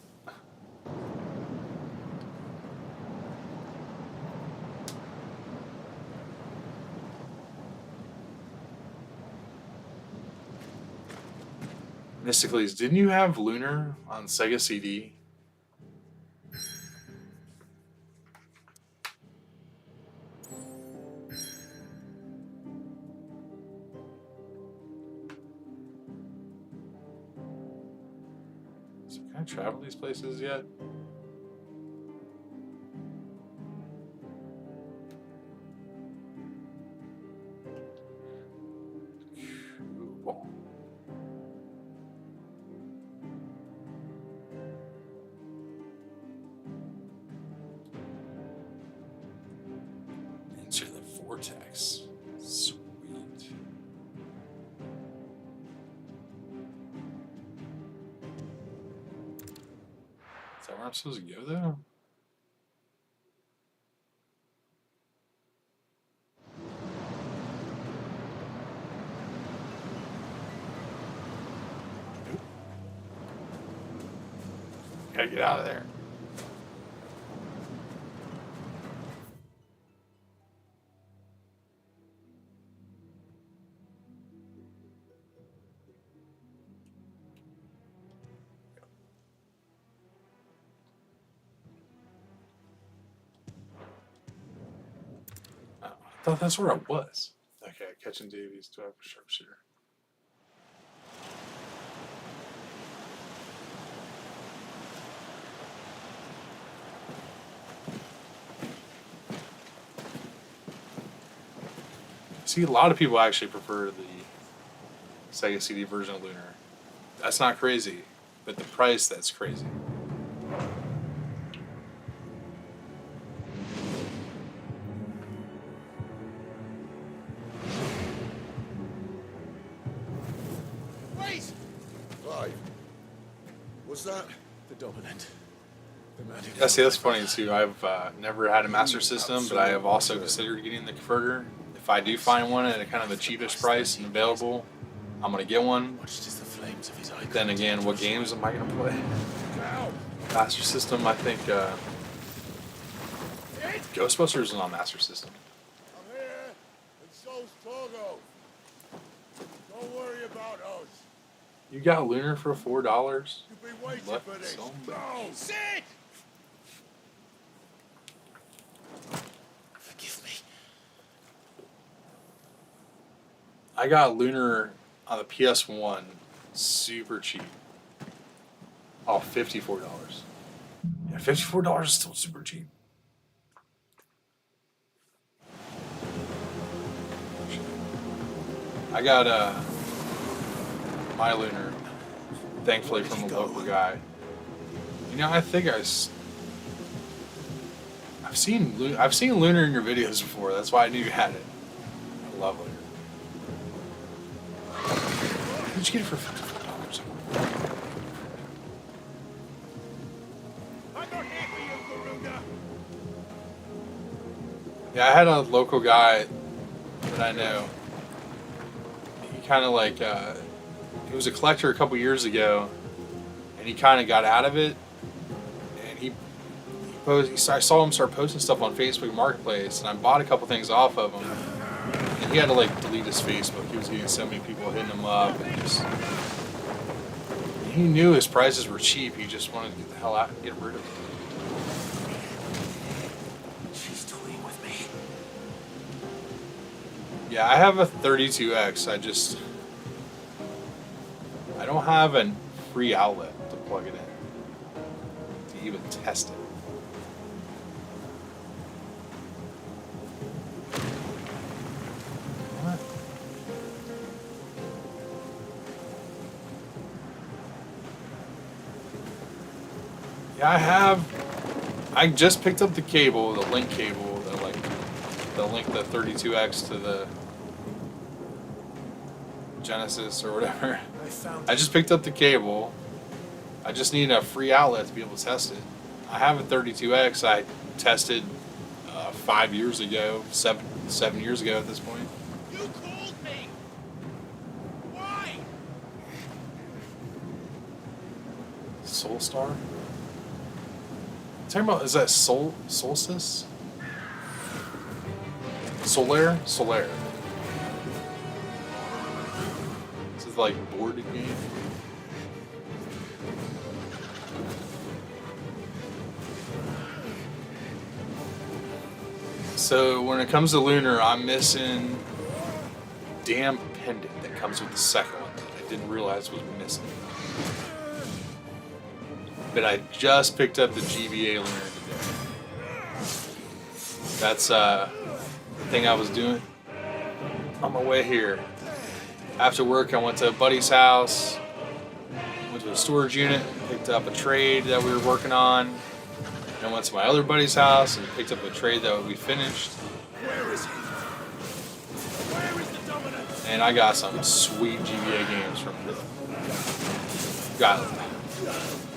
Mystically, didn't you have Lunar on Sega CD? So can I travel these places yet? Cool. Enter the vortex. Sweet. Is that where I'm supposed to go though? Nope. Gotta get out of there. I thought that's where I was. Okay, catching Davies. Do I have a sharpshooter? See, a lot of people actually prefer the Sega CD version of Lunar. That's not crazy, but the price, that's crazy. Wait! Clive, what's that? The dominant. The man who Yeah, see, that's funny too. I've never had a Master System, but I have also considered getting the converter. If I do find one at a kind of a cheapish price and available, I'm gonna get one. watched as the flames of his eye. Then again, what games am I gonna play? Master System, I think Ghostbusters is on Master System. I'm here, and so's Torgo. Don't worry about us. You got Lunar for $4. You've been waiting What? for this. So No! Sit! Forgive me. I got Lunar on the PS1 super cheap. Oh, $54. Yeah, $54 is still super cheap. I got my Lunar, thankfully from a local guy. You know, I think I've seen Lunar in your videos before. That's why I knew you had it. I love Lunar. Where'd you get it for $54? I'm not here for you, Garuda. Yeah, I had a local guy that I know. He kind of like, he was a collector a couple years ago, and he kind of got out of it. And I saw him start posting stuff on Facebook Marketplace, and I bought a couple things off of him. And he had to like delete his Facebook. He was getting so many people hitting him up, and he knew his prices were cheap. He just wanted to get the hell out and get rid of it. She's toying with me. Yeah, I have a 32X. I don't have a free outlet to plug it in to even test it. What? Yeah, I just picked up the cable, the link cable, the link the 32X to the Genesis or whatever. I just picked up the cable. I just need a free outlet to be able to test it. I have a 32X. I tested 5 years ago, 7 years ago at this point. You called me. Why? Soul Star? Talking about, is that Solstice? Solaire? This is like board game. So when it comes to Lunar, I'm missing damn pendant that comes with the second one that I didn't realize was missing. But I just picked up the GBA Lunar today. That's the thing I was doing on my way here. After work, I went to a buddy's house, went to a storage unit, picked up a trade that we were working on. Then went to my other buddy's house and picked up a trade that we finished. Where is he? Where is the dominant? And I got some sweet GBA games from him. Got.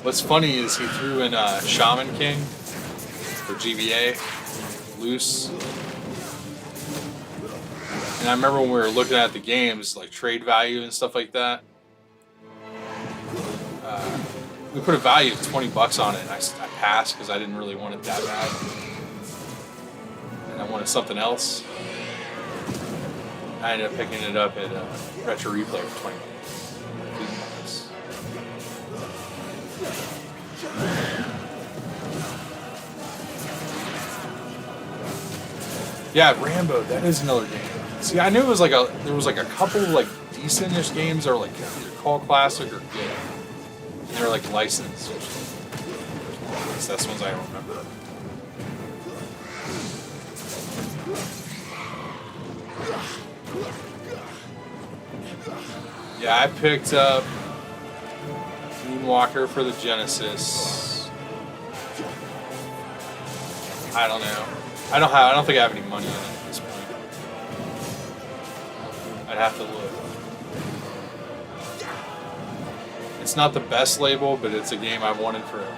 What's funny is he threw in Shaman King for GBA loose. And I remember when we were looking at the games, like trade value and stuff like that. We put a value of $20 on it, and I passed because I didn't really want it that bad. And I wanted something else. I ended up picking it up at Retro Replay for $20. Yeah, Rambo, that is another game. See, I knew it was like there was like a couple like decent-ish games that were like either called classic or good. And they were like licensed. That's the ones I don't remember. Yeah, I picked up Moonwalker for the Genesis. I don't know. I don't think I have any money in it at this point. I'd have to look. It's not the best label, but it's a game I've wanted forever.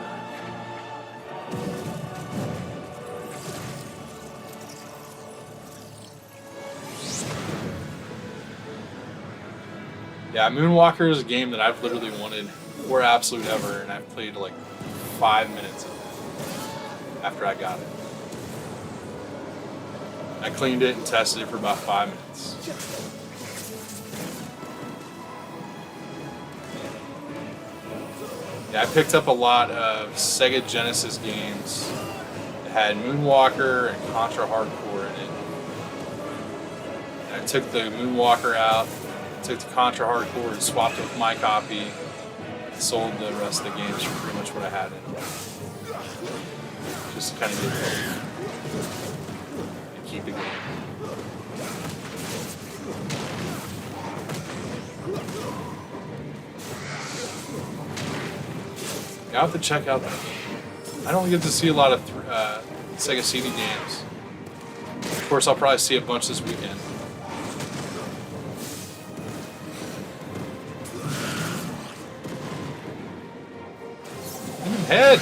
Yeah, Moonwalker is a game that I've literally wanted for Absolute ever, and I've played like 5 minutes of it after I got it. I cleaned it and tested it for about 5 minutes. Yeah, I picked up a lot of Sega Genesis games that had Moonwalker and Contra Hardcore in it. And I took the Moonwalker out, took the Contra Hardcore and swapped it with my copy, and sold the rest of the games for pretty much what I had in it. Just kind of get it and keep it going. I have to check out that game. I don't get to see a lot of Sega CD games. Of course, I'll probably see a bunch this weekend. Head!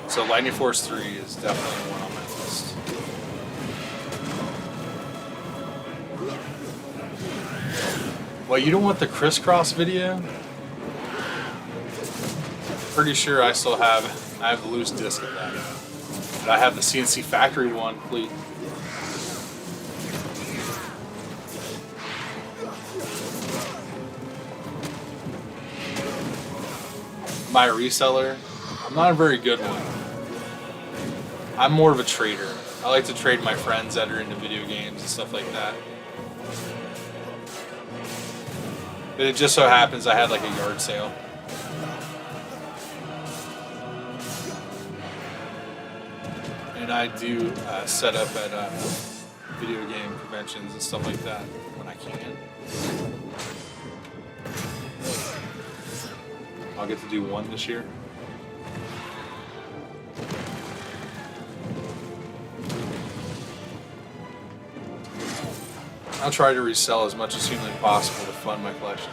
So Lightning Force 3 is definitely one on my list. Well, you don't want the crisscross video? Pretty sure I still have the loose disc of that. But I have the CNC Factory one complete. My reseller, I'm not a very good one. I'm more of a trader. I like to trade my friends that are into video games and stuff like that. But it just so happens I had like a yard sale. And I do set up at video game conventions and stuff like that when I can. I'll get to do one this year. I'll try to resell as much as humanly possible to fund my collection.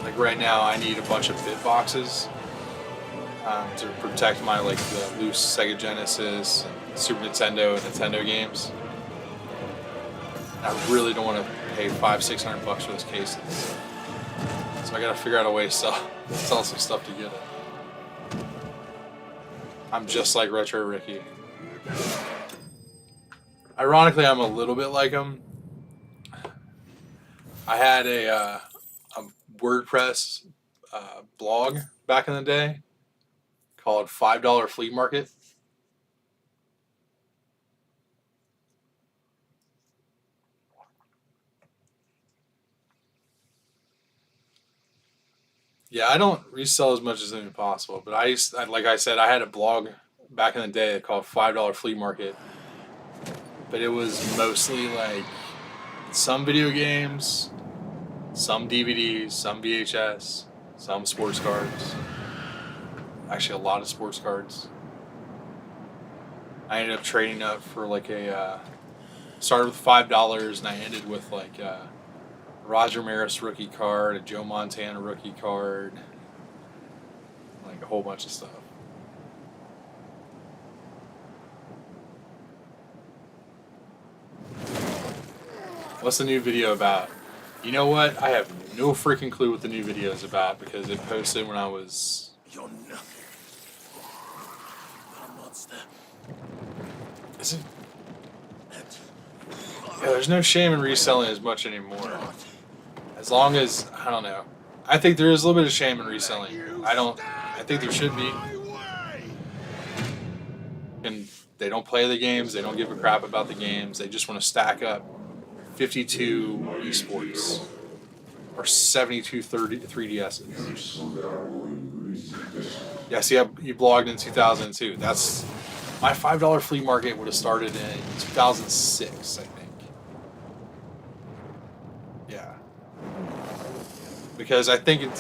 Like right now, I need a bunch of bit boxes to protect my the loose Sega Genesis, and Super Nintendo, and Nintendo games. I really don't want to pay $500-600 for those cases, so I got to figure out a way to sell some stuff to get it. I'm just like Retro Ricky. Ironically, I'm a little bit like him. I had a WordPress blog back in the day called $5 Flea Market. Yeah, I don't resell as much as humanly possible, but like I said, I had a blog back in the day called $5 Flea Market, but it was mostly like some video games, some DVDs, some VHS, some sports cards. Actually, a lot of sports cards. I ended up trading up for like started with $5 and I ended with like Roger Maris rookie card, a Joe Montana rookie card, like a whole bunch of stuff. What's the new video about? You know what? I have no freaking clue what the new video is about because it posted when I was... You're nothing. A monster. Is it? Yeah, there's no shame in reselling as much anymore. As long as, I don't know. I think there is a little bit of shame in reselling. I think there should be. And they don't play the games. They don't give a crap about the games. They just want to stack up 52 esports or 72 3DSs. Yeah, see, you blogged in 2002. That's my $5 flea market would have started in 2006, I think. Yeah. Because I think it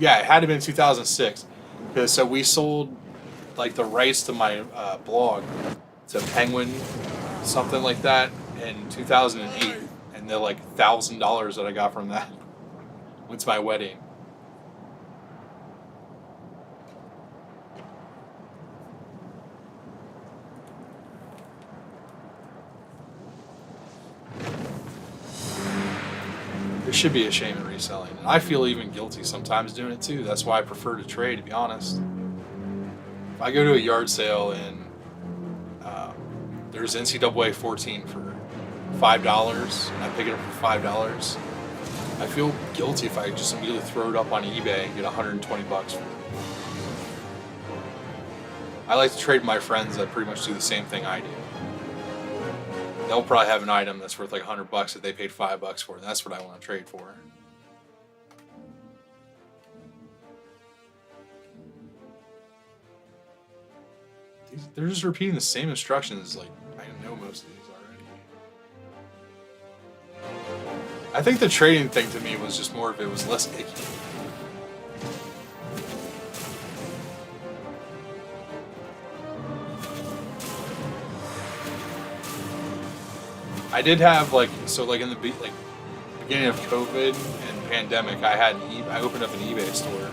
had to have been 2006. Because so we sold like the rights to my blog to Penguin, something like that, in 2008, and the like $1,000 that I got from that went to my wedding. There should be a shame in reselling. And I feel even guilty sometimes doing it too. That's why I prefer to trade, to be honest. If I go to a yard sale and there's NCAA 14 for $5 and I pick it up for $5, I feel guilty if I just immediately throw it up on eBay and get $120 for it. I like to trade with my friends that pretty much do the same thing I do. They'll probably have an item that's worth like $100 that they paid $5 for, and that's what I want to trade for. They're just repeating the same instructions. Like, I know most of these already. I think the trading thing to me was just more of it was less icky. I did have like in the beginning of COVID and pandemic, I opened up an eBay store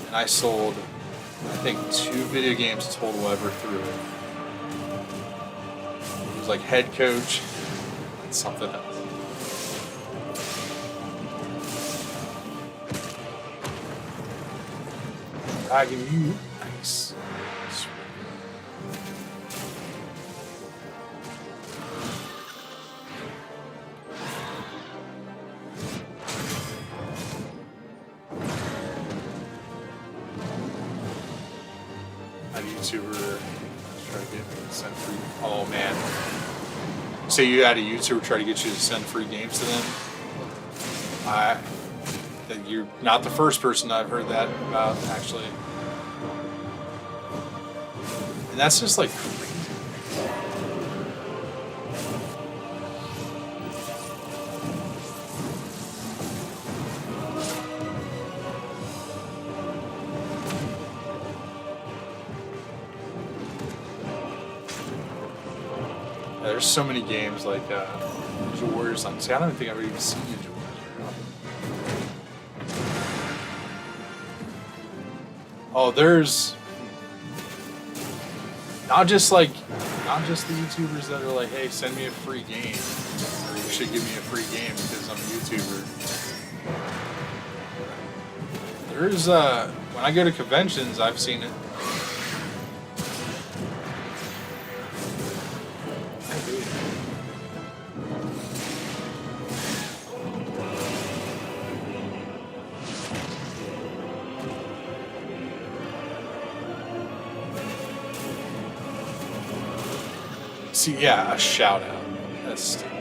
and I sold I think 2 video games total ever through it. It was like Head Coach and something else. Dragging you, nice. YouTuber try to get me to send free. Oh man! So you had a YouTuber try to get you to send free games to them? You're not the first person I've heard that about, actually. And that's just like crazy. There's so many games like Ninja Warriors. See, I don't think I've ever even seen Ninja Warriors. Oh, there's not just the YouTubers that are like, hey, send me a free game, or you should give me a free game because I'm a YouTuber. There's when I go to conventions, I've seen it. See, yeah, a shout out. That's stupid.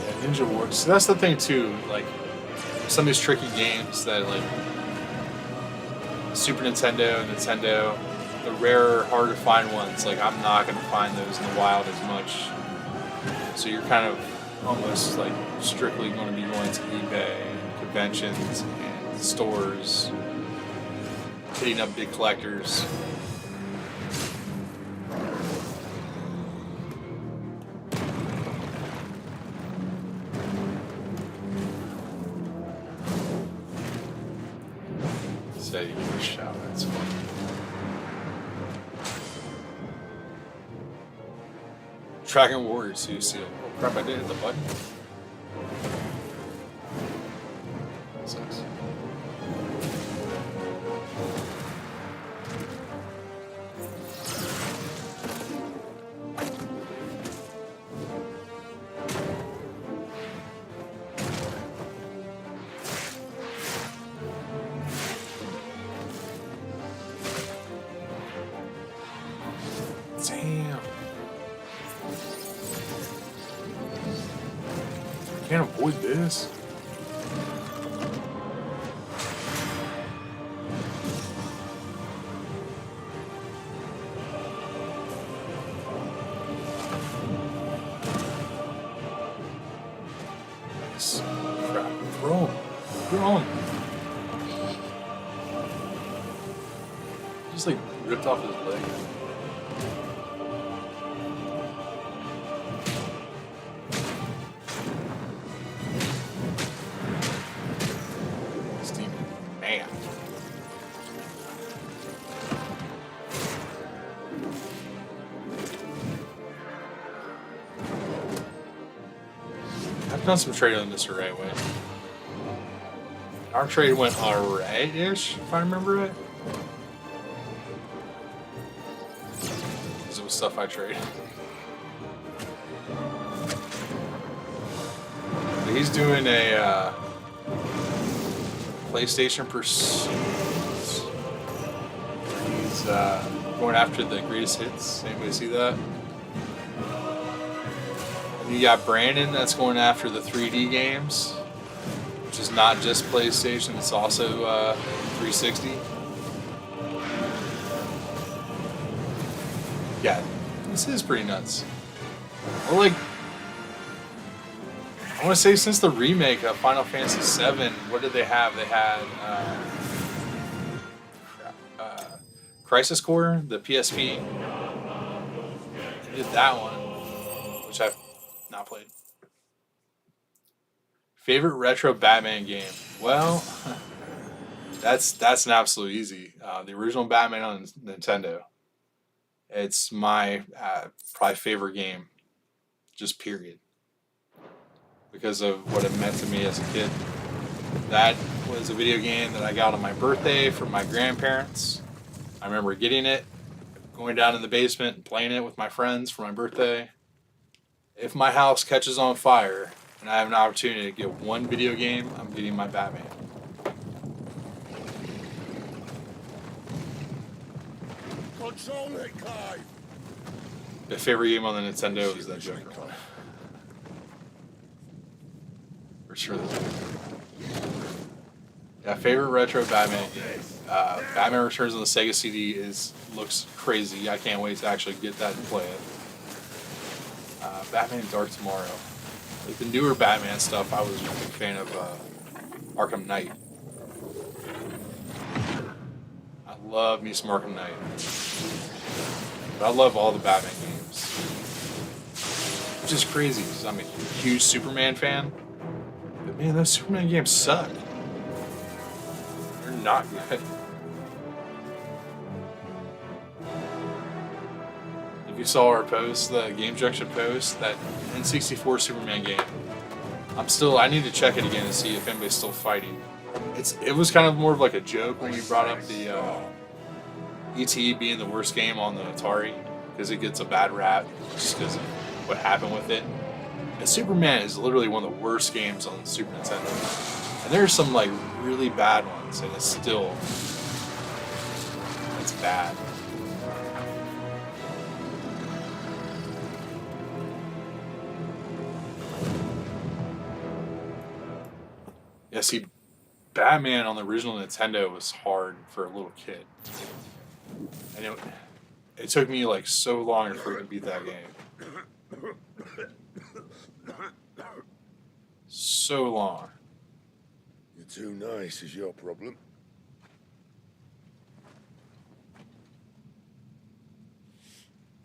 Yeah, Ninja Wars. So that's the thing too. Like some of these tricky games that like Super Nintendo and Nintendo, the rarer, hard to find ones. Like I'm not gonna find those in the wild as much. So you're kind of almost like strictly going to be going to eBay and conventions and stores, hitting up big collectors. Say you get a shout, that's fun. Dragon Warriors, so you see it. Oh crap, I did hit the button. That sucks. Damn. Can't avoid this. This crap. Throw him. Throw him. Just like ripped off his leg. I've done some trade on this the right way. Our trade went alright-ish, if I remember right. Because it was stuff I traded. But he's doing a PlayStation Pursuit. He's going after the greatest hits. Anybody see that? You got Brandon that's going after the 3D games, which is not just PlayStation, it's also 360. Yeah, this is pretty nuts. Well, like, I want to say since the remake of Final Fantasy VII, what did they have? They had Crisis Core, the PSP. They did that one, which I've not played. Favorite retro Batman game? Well, that's an absolute easy. The original Batman on Nintendo. It's my probably favorite game, just period. Because of what it meant to me as a kid. That was a video game that I got on my birthday from my grandparents. I remember getting it, going down in the basement and playing it with my friends for my birthday. If my house catches on fire and I have an opportunity to get one video game, I'm getting my Batman. Control it, Clive. My favorite game on the Nintendo is that Joker one. For sure. Yeah, favorite retro Batman game. Batman Returns on the Sega CD looks crazy. I can't wait to actually get that and play it. Batman Dark Tomorrow. Like the newer Batman stuff, I was a big fan of Arkham Knight. I love me some Arkham Knight. But I love all the Batman games. Which is crazy because I'm a huge Superman fan. But man, those Superman games suck. They're not good. You saw our post, the Game Junction post, that N64 Superman game. I need to check it again to see if anybody's still fighting. It was kind of more of like a joke when you brought up the ET being the worst game on the Atari, because it gets a bad rap just because of what happened with it. And Superman is literally one of the worst games on the Super Nintendo. And there's some like really bad ones, and it's bad. Yeah, see, Batman on the original Nintendo was hard for a little kid. And it took me like so long to freaking beat that game. So long. You're too nice is your problem.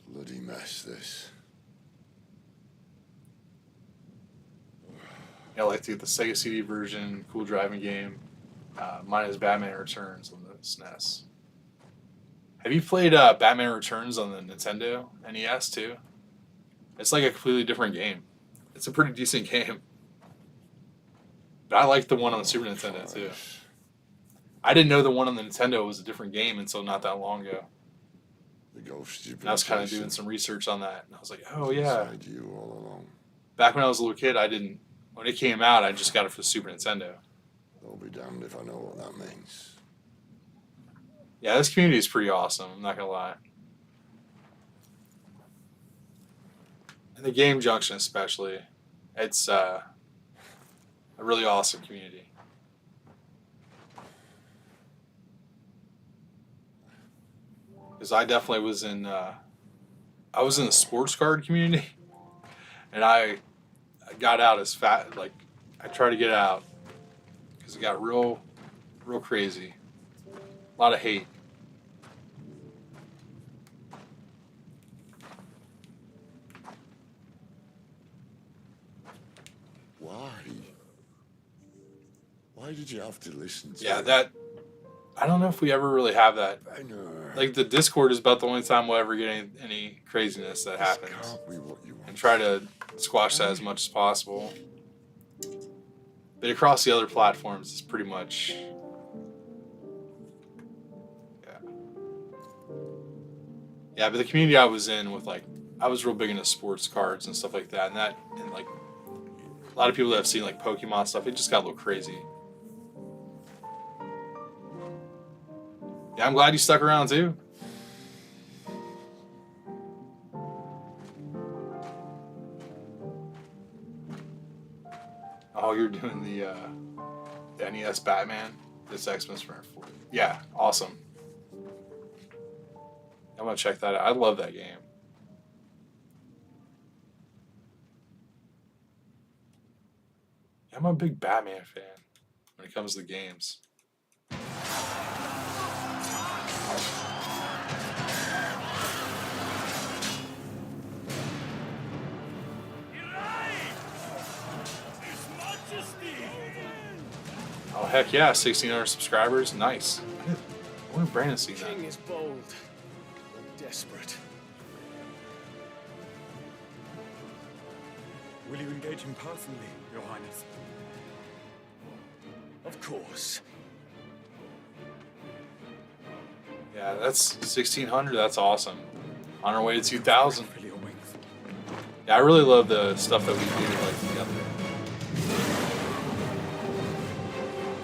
Bloody mess, this. Yeah, I like to get the Sega CD version, cool driving game. Mine is Batman Returns on the SNES. Have you played Batman Returns on the Nintendo NES too? It's like a completely different game. It's a pretty decent game. But I like the one on the Super Nintendo too. I didn't know the one on the Nintendo was a different game until not that long ago. The ghost you've And I was kind of doing some research on that, and I was like, oh yeah. Inside you all along. Back when I was a little kid, when it came out, I just got it for the Super Nintendo. I'll be damned if I know what that means. Yeah, this community is pretty awesome, I'm not gonna lie. And the Game Junction especially, it's a really awesome community. Because I definitely was in the sports card community, and I got out as fat, like I tried to get out because it got real crazy. A lot of hate. Why? Why did you have to listen to Yeah, it? that I don't know if we ever really have that. I know. Like the Discord is about the only time we'll ever get any craziness that This happens, can't be what you want. and try to squash that as much as possible. But across the other platforms, it's pretty much, yeah. But the community I was in with, like, I was real big into sports cards and stuff like that, and like a lot of people that have seen like Pokemon stuff, it just got a little crazy. Yeah, I'm glad you stuck around too. Oh, you're doing the NES Batman. This Xmas for 4. Yeah, awesome. I'm gonna check that out. I love that game. I'm a big Batman fan when it comes to the games. Oh heck yeah, 1,600 subscribers, nice. I wonder if Brandon's seen that. King is bold, and desperate. Will you engage him personally, Your Highness? Of course. Yeah, that's 1,600, that's awesome. On our way to 2,000. Fill your wings. Yeah, I really love the stuff that we do like together.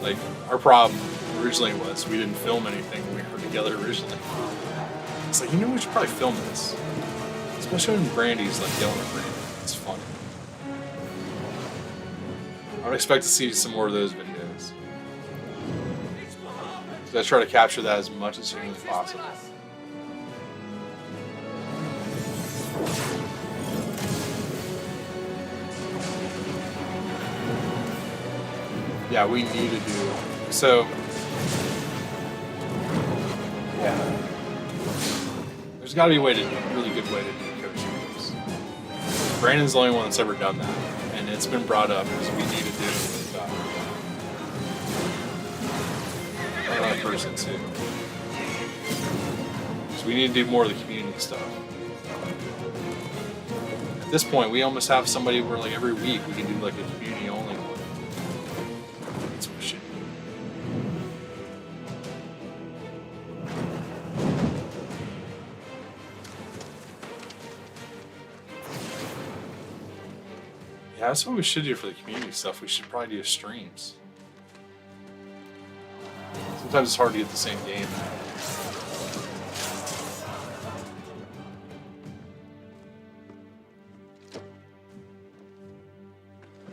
Like, our problem originally was we didn't film anything when we were together originally. It's like, we should probably film this. Especially when Brandy's like yelling at Brandy. It's funny. I would expect to see some more of those videos. So I try to capture that as much as humanly possible. Yeah, we need to do so. Yeah, there's got to be a really good way to do coaching games. Brandon's the only one that's ever done that, and it's been brought up because we need to do it with another person too. So we need to do more of the community stuff. At this point, we almost have somebody where like every week we can do like a community only one. That's what we should do. Yeah, that's what we should do for the community stuff. We should probably do streams. Sometimes it's hard to get the same game.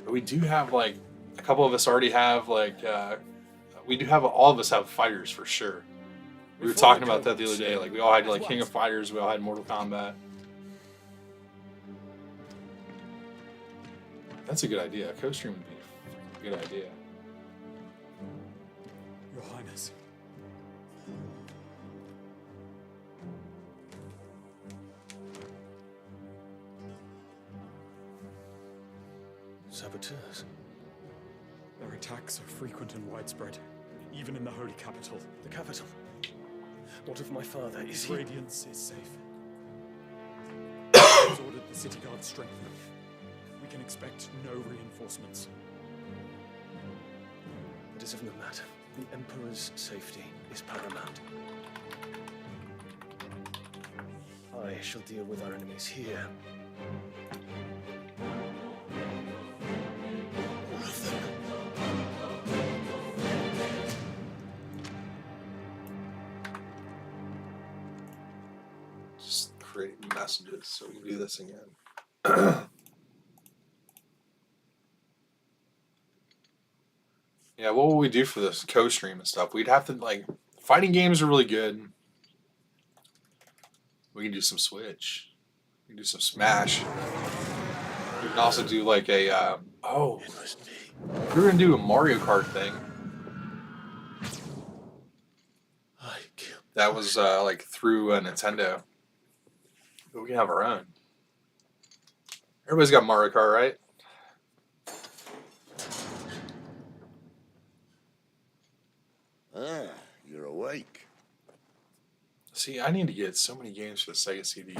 But we do have, like, a couple of us already have, like, we do have, all of us have fighters for sure. We were talking about that the other day. Like, we all had, like, King of Fighters, we all had Mortal Kombat. That's a good idea. A co-stream would be a good idea. Your Highness. Saboteurs. Their attacks are frequent and widespread, even in the Holy Capital. The capital. What of my father? Is he? Radiance is safe. He's ordered the city guard strengthened. We can expect no reinforcements. It is of no matter. The Emperor's safety is paramount. I shall deal with our enemies here. All of them. Just create messages so we can do this again. Yeah, what will we do for this co-stream and stuff? We'd have to, like, fighting games are really good. We can do some Switch. We can do some Smash. We can also do like a, oh, we were gonna do a Mario Kart thing. That was like through a Nintendo. But we can have our own. Everybody's got Mario Kart, right? Ah, you're awake. See, I need to get so many games for the Sega CD.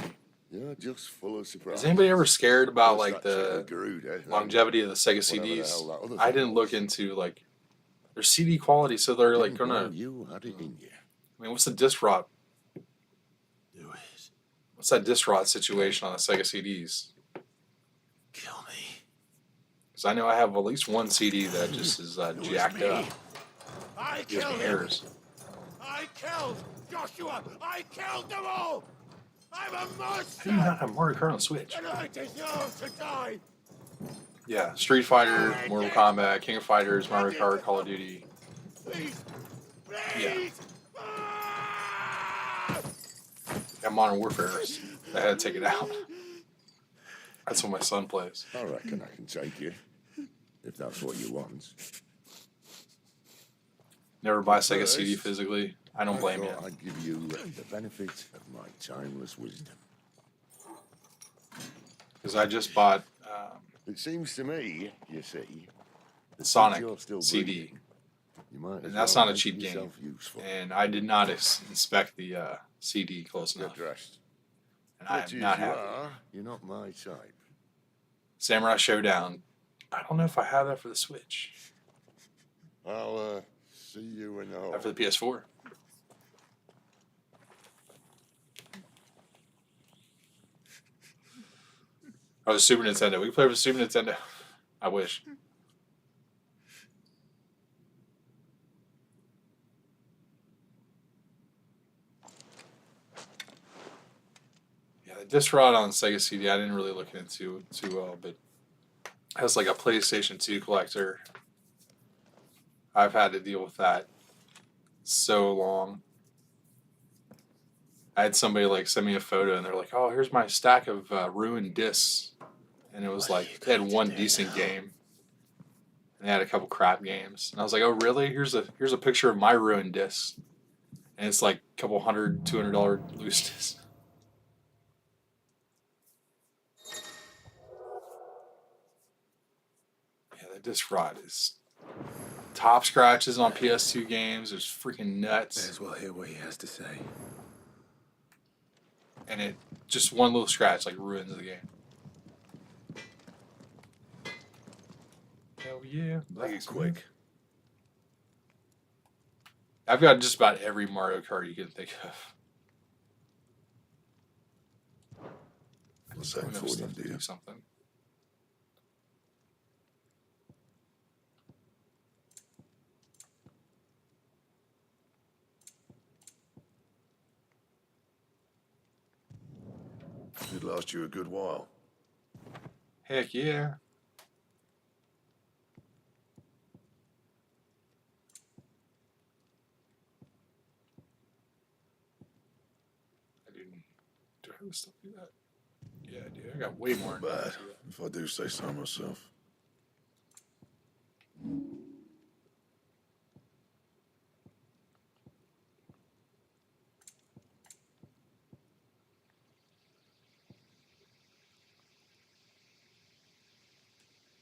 You're just full of surprise. Is anybody ever scared about What's like that the Garuda, longevity of the Sega whatever the CDs? hell that other I thing didn't look was. into like their CD quality, so they're like Didn't know gonna. you had it in you. I mean, what's the disc rot? Do it. What's that disc rot situation on the Sega CDs? Kill me. Because I know I have at least one CD that just is jacked up. I Gives killed me him. errors. I killed Joshua. I killed them all. I'm a monster. How do you not have Mario Kart on the Switch? And I deserve to die. Yeah, Street Fighter, Mortal Kombat, King of Fighters, Mario Kart, Call of Duty. Please. Please. Ah! Yeah, Modern Warfare. I had to take it out. That's what my son plays. I reckon I can take you, if that's what you want. Never buy a Sega CD physically. I don't blame you. I thought I'd give you the benefit of my timeless wisdom. Because I just bought It seems to me, you see, the Sonic you're still CD. breathing. You might as And that's well not a make cheap game. yourself useful. And I did not inspect the CD close Get enough. dressed. And I Such am as not you happy. are, you're not my type. Samurai Showdown. I don't know if I have that for the Switch. I'll see you in the hall. Not for the PS4. Oh, the Super Nintendo. We can play for the Super Nintendo. I wish. Yeah, the disc rod on Sega CD, I didn't really look into too well, but as like a PlayStation 2 collector, I've had to deal with that so long. I had somebody like send me a photo and they're like, "Oh, here's my stack of ruined discs," and it was like they had one decent game, and they had a couple crap games, and I was like, "Oh, really? Here's a picture of my ruined discs," and it's like a couple $100-$200 loose discs. Yeah, the disc rot is top scratches on PS2 games. It's freaking nuts. May as well hear what he has to say. And it just one little scratch like ruins the game. Hell yeah! Make it quick. I've got just about every Mario Kart you can think of. What's that I know for stuff then, to dear? do something. Should last you a good while. Heck yeah. Do I have stuff do that? Yeah, I do. I got way more. Not bad, if I do say so myself.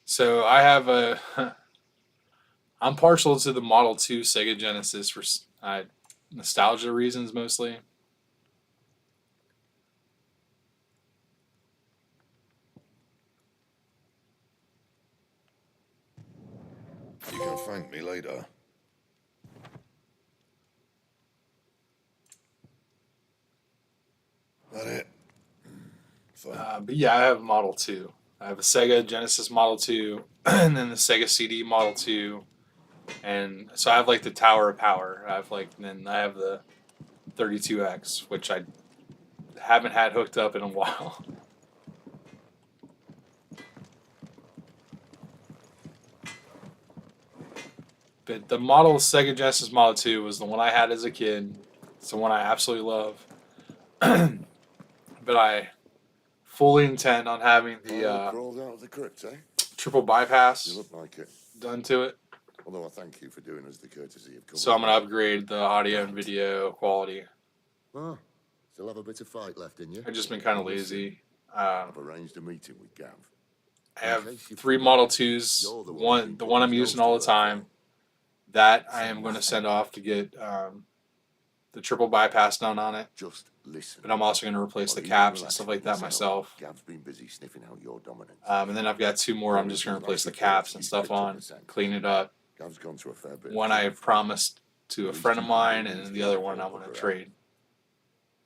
So I have a. I'm partial to the Model 2 Sega Genesis for nostalgia reasons mostly. You can thank me later. That it? Fine. But yeah, I have Model 2. I have a Sega Genesis Model 2, and then the Sega CD Model 2, and so I have like the Tower of Power. I have like, and then I have the 32X, which I haven't had hooked up in a while. But the model Sega Genesis Model 2 was the one I had as a kid. It's the one I absolutely love. But I fully intend on having the crawled out of the crypt, eh? triple You bypass look like it. done to it. Although I thank you for doing us the courtesy of coming. So I'm going to upgrade the audio and video quality. Oh, still have a bit of fight left in you. I've just been kind of lazy. I've arranged a meeting with Gav. I have 3 Model 2s. The one I'm using all the time. That I am going to send off to get the triple bypass done on it. Just listen. But I'm also going to replace the caps and stuff like that myself. Gav's been busy sniffing out your dominance. And then I've got 2 more I'm just going to replace the caps and stuff on, clean it up. Gav's gone through a fair bit. One I promised to a friend of mine, and the other one I'm going to trade.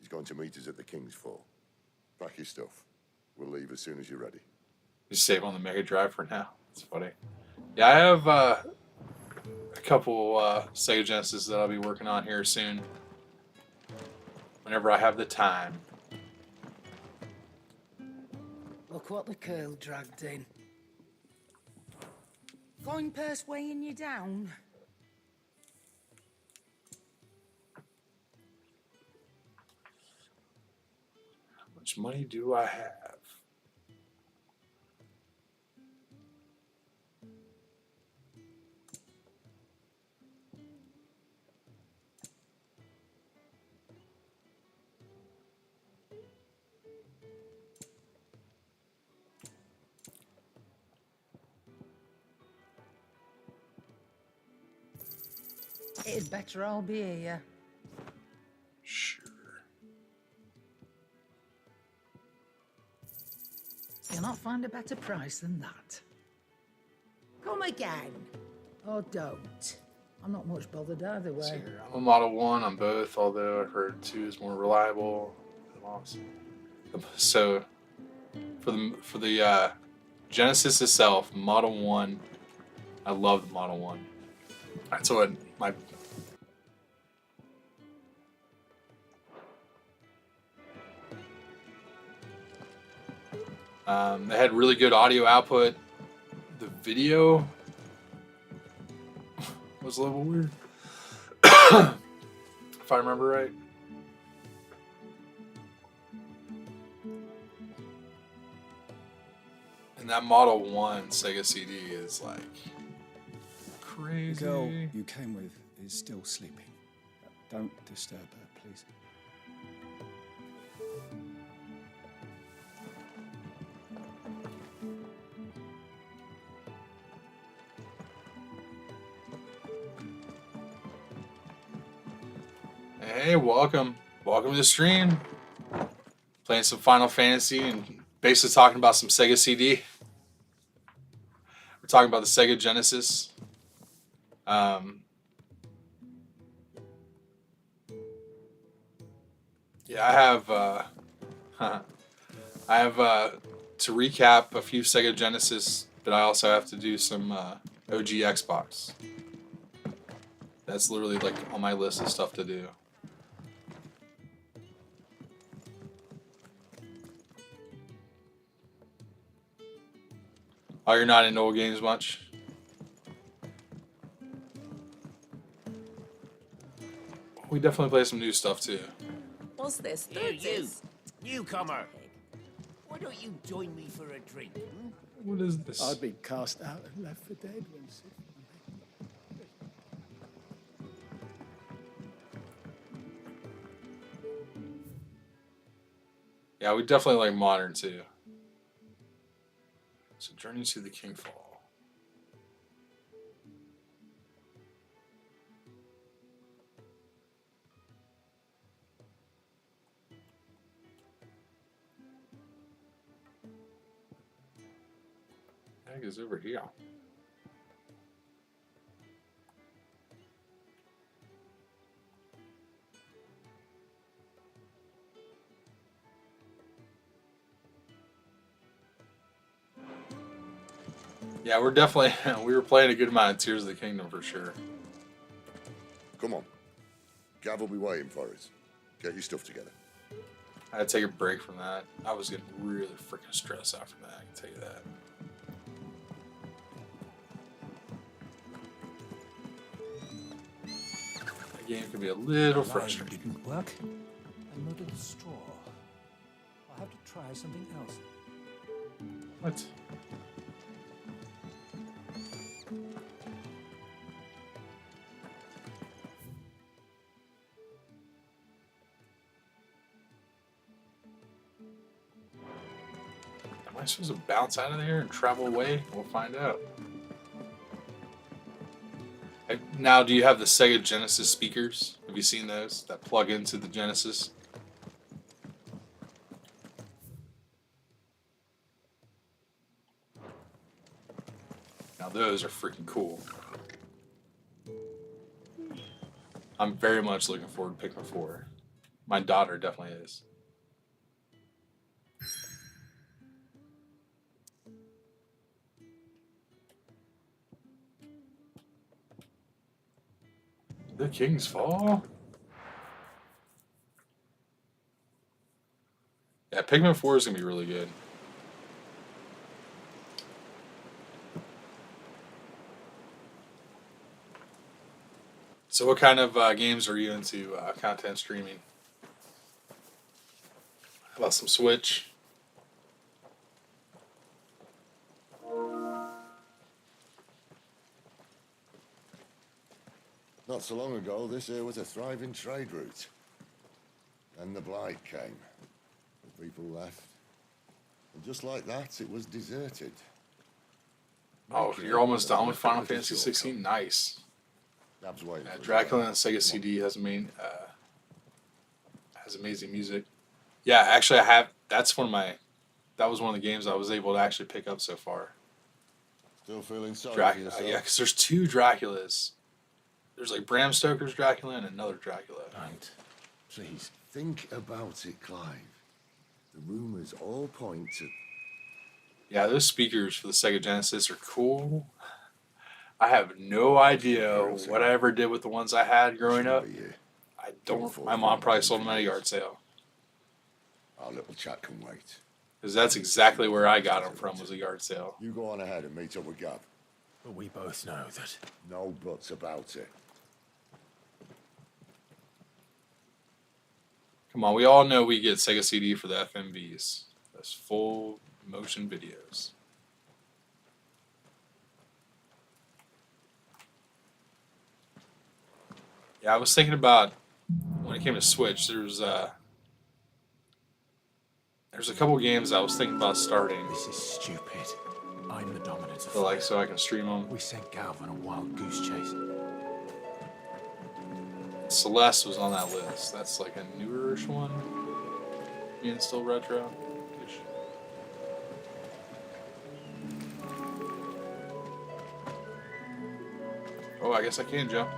He's going to meet us at the King's Fall. Pack your stuff. We'll leave as soon as you're ready. Just save on the Mega Drive for now. It's funny. Yeah, I have a couple Sega Genesis that I'll be working on here soon. Whenever I have the time. Look what the curl dragged in. Fine purse weighing you down. How much money do I have? It'd better all be here. Sure. You'll not find a better price than that. Come again. Or don't. I'm not much bothered either way. Here, I'm a Model 1 on both, although I've heard 2 is more reliable. So, for the Genesis itself, Model 1, I love the Model 1. That's what my... they had really good audio output. The video was a little weird, if I remember right. And that Model 1 Sega CD is like crazy. The girl you came with is still sleeping. Don't disturb her, please. Hey, welcome to the stream. Playing some Final Fantasy and basically talking about some Sega CD. We're talking about the Sega Genesis. Yeah, I have to recap a few Sega Genesis, but I also have to do some OG Xbox. That's literally like on my list of stuff to do. Oh, you're not into old games much? We definitely play some new stuff too. What's this? Here, you, newcomer. Why don't you join me for a drink? What is this? I'd been cast out and left for dead when Sid. Yeah, we definitely like modern too. So Journey to the Kingfall. I think it's over here. Yeah, we're definitely we were playing a good amount of Tears of the Kingdom for sure. Come on. Gav will be waiting for us. Get your stuff together. I had to take a break from that. I was getting really freaking stressed after that, I can tell you that. The game can be a little frustrating. Didn't work. I'm not a straw. I'll have to try something else. What? Am I supposed to bounce out of there and travel away? We'll find out. Now, do you have the Sega Genesis speakers? Have you seen those that plug into the Genesis? Now, those are freaking cool. I'm very much looking forward to Pikmin 4. My daughter definitely is. The King's Fall? Yeah, Pikmin 4 is going to be really good. So what kind of games are you into content streaming? How about some Switch? Not so long ago, this here was a thriving trade route. Then the Blight came. The people left. And just like that, it was deserted. Oh, you're almost done with Final Fantasy 16? Nice. Gav's waiting for us. Dracula and Sega CD has amazing music. Yeah, actually, I have. That was one of the games I was able to actually pick up so far. Still feeling sorry for Dracula, yourself? yeah, because there's two Draculas. There's like Bram Stoker's Dracula and another Dracula. Right. Please, think about it, Clive. The rumors all point to... Yeah, those speakers for the Sega Genesis are cool. I have no idea what I ever did with the ones I had growing up. I don't. My mom probably sold them at a yard sale. Our little chat can wait. Because that's exactly where I got them from, was a yard sale. You go on ahead and meet up with Gav. But we both know that. No buts about it. Come on, we all know we get Sega CD for the FMVs. That's full motion videos. Yeah, I was thinking about when it came to Switch. There's a couple games I was thinking about starting. This is stupid. I'm the dominant of So I can stream them. We sent Galv on a wild goose chase. Celeste was on that list. That's like a newer-ish one. Being still retro. Oh, I guess I can jump.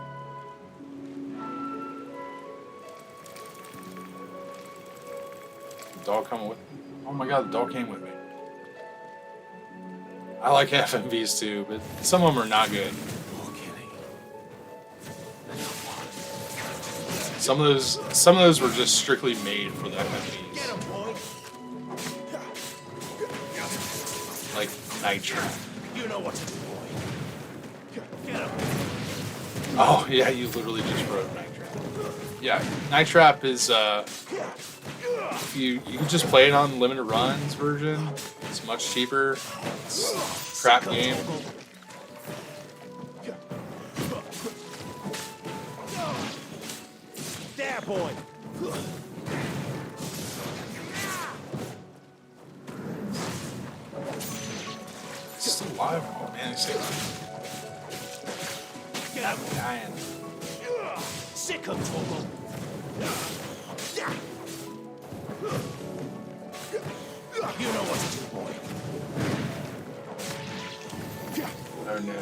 The dog coming with me. Oh my god, the dog came with me. I like FMVs too, but some of them are not good. Some of those were just strictly made for the FMVs. Like Nitro. You know what to do, boy. Get him. Oh yeah, you literally just wrote Night Trap. Yeah, Night Trap is you can just play it on limited runs version. It's much cheaper. It's a crap game. There, boy. It's still alive. Oh man, he's sick. I'm dying. Sick of Toggle. You know what to do, boy. Oh no.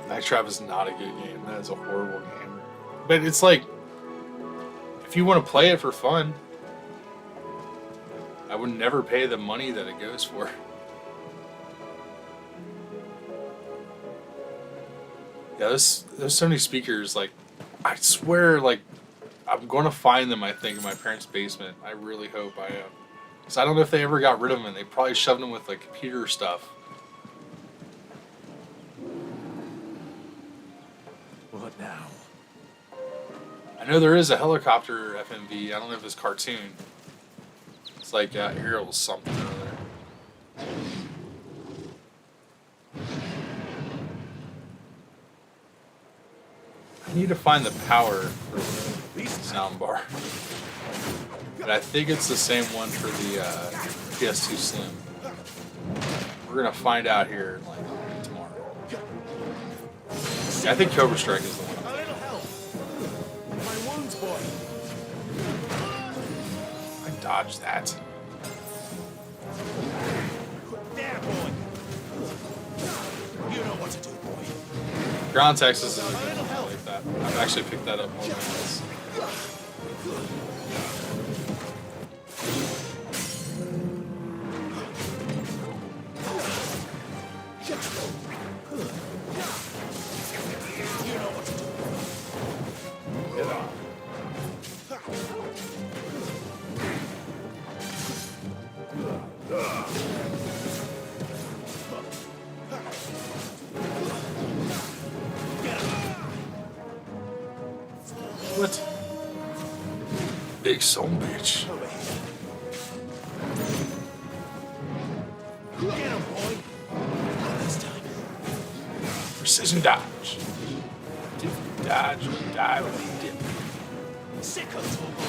Night Trap is not a good game. That is a horrible game. But it's like, if you want to play it for fun, I would never pay the money that it goes for. Yeah, there's so many speakers. Like, I swear, like, I'm going to find them, I think, in my parents' basement. I really hope I am. Because I don't know if they ever got rid of them, and they probably shoved them with, like, computer stuff. What now? I know there is a helicopter FMV. I don't know if it's cartoon. It's like Ariel something or other. I need to find the power for the sound bar. But I think it's the same one for the PS2 Slim. We're gonna find out here like tomorrow. Yeah, I think Cobra Strike is the one. A little help. My wounds, boy. I dodged that. There, boy. You know what to do, boy. Ground Texas is a good one. I like that. I've actually picked that up more than once. You know what to do. Get on. What? Big son bitch. Get him, boy. Not this time. Precision dodge. Dip, dodge, dive, and dip. Sick of Toggle.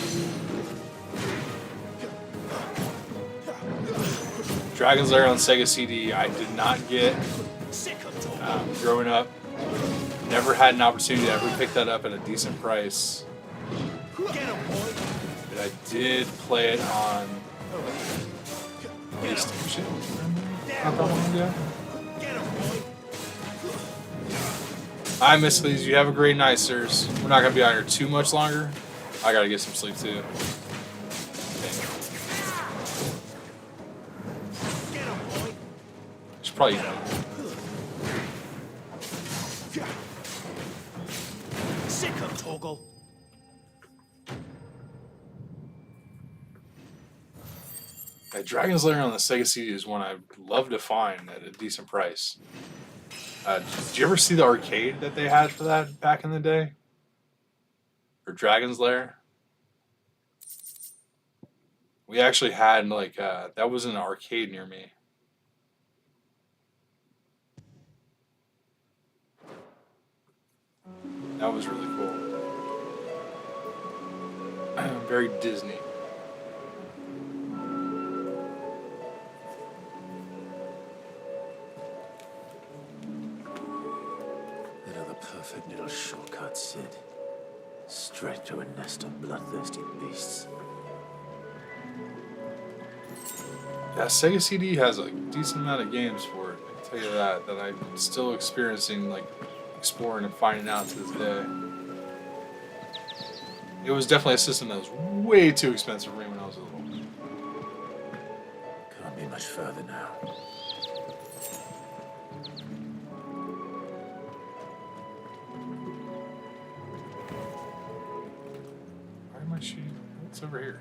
Dragon's Lair on Sega CD, I did not get Sick of Toggle. growing up. Never had an opportunity to ever pick that up at a decent price. Get him, boy. But I did play it on PlayStation. Not that long ago. Get him, boy. Hi, Miss Lees. You have a great night, sirs. We're not going to be out here too much longer. I got to get some sleep, too. Get him, boy. Should probably Sick of Toggle. Dragon's Lair on the Sega CD is one I'd love to find at a decent price. Did you ever see the arcade that they had for that back in the day? For Dragon's Lair? We actually had, like, that was an arcade near me. That was really cool. Very Disney. Another perfect little shortcut, Sid. Straight to a nest of bloodthirsty beasts. Yeah, Sega CD has a decent amount of games for it. I can tell you that I'm still experiencing, like, exploring and finding out to this day. It was definitely a system that was way too expensive for me when I was little. Can't be much further now. What's over here?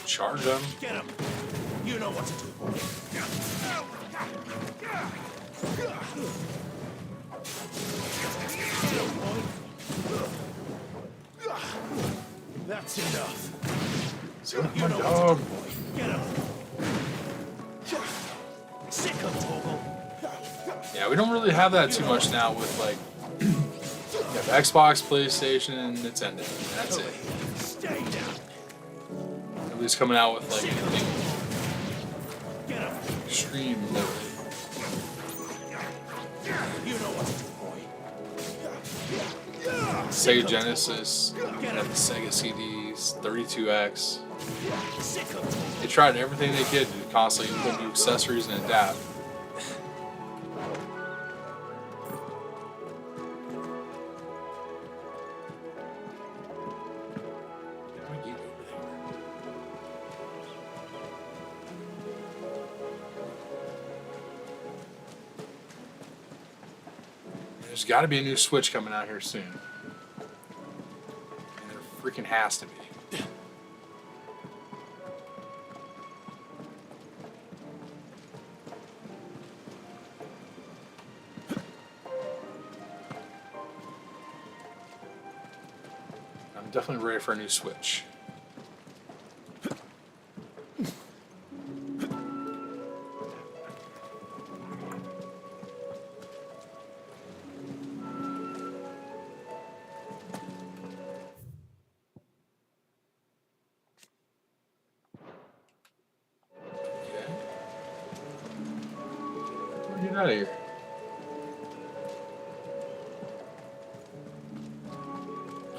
Charge them. Get him. You know what to do. That's enough. You know dog. Get him. Sick of Toggle. Yeah, we don't really have that too much now with like you have Xbox, PlayStation, and Nintendo. That's it. Stay down. Nobody's coming out with like anything Get him. extreme lately. You know what to do, boy. Sega Genesis, you have the Sega CDs, 32X. Sick of Toggle. They tried everything they could to constantly put new accessories and adapt. There's got to be a new Switch coming out here soon. And there freaking has to be. I'm definitely ready for a new Switch. Get out of here.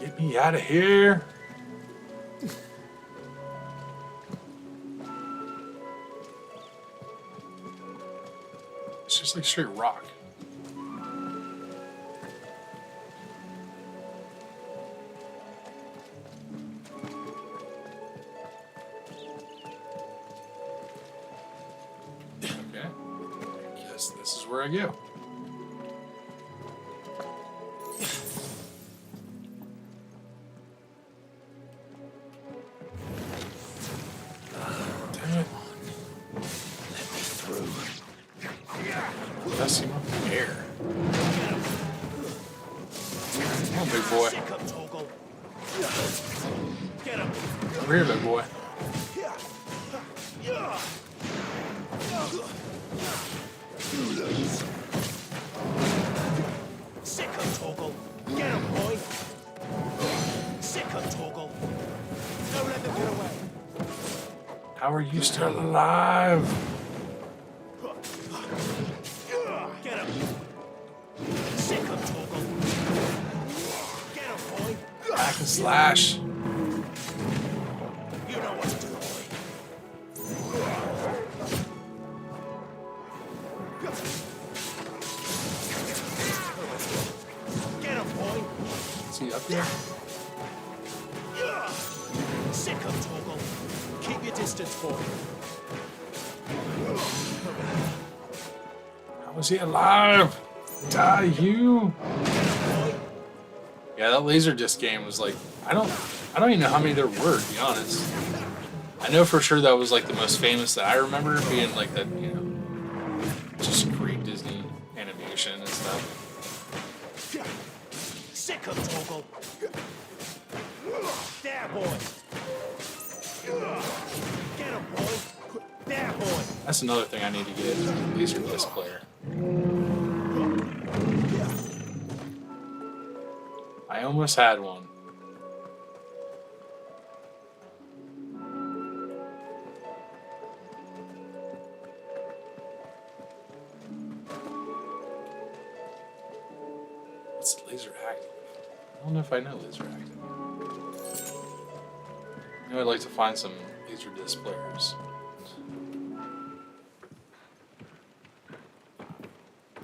Get me out of here. It's just like straight rock. This is where I go. Damn it. Let me through. That's him up in the air. Come on, big boy. Sick of Toggle. Get him. Over here, big boy. Sick of Toggle. Get him, boy. Sick of Toggle. Don't let them get away. How are you still alive? Get him. Sick of Toggle. Get him, boy. Back and slash. You know what to do, boy. Get him, boy. Is he up here? Sick of Toggle. Keep your distance, boy. How is he alive? Die, you. Yeah, that Laserdisc game was like, I don't even know how many there were, to be honest. I know for sure that was like the most famous that I remember being like that, you know, just great Disney animation and stuff. Sick of Toggle. There, boy. Get him, boy. There, boy. That's another thing I need to get, Laserdisc player. I almost had one. What's laser active? I don't know if I know laser active. I know I'd like to find some Laserdisc players.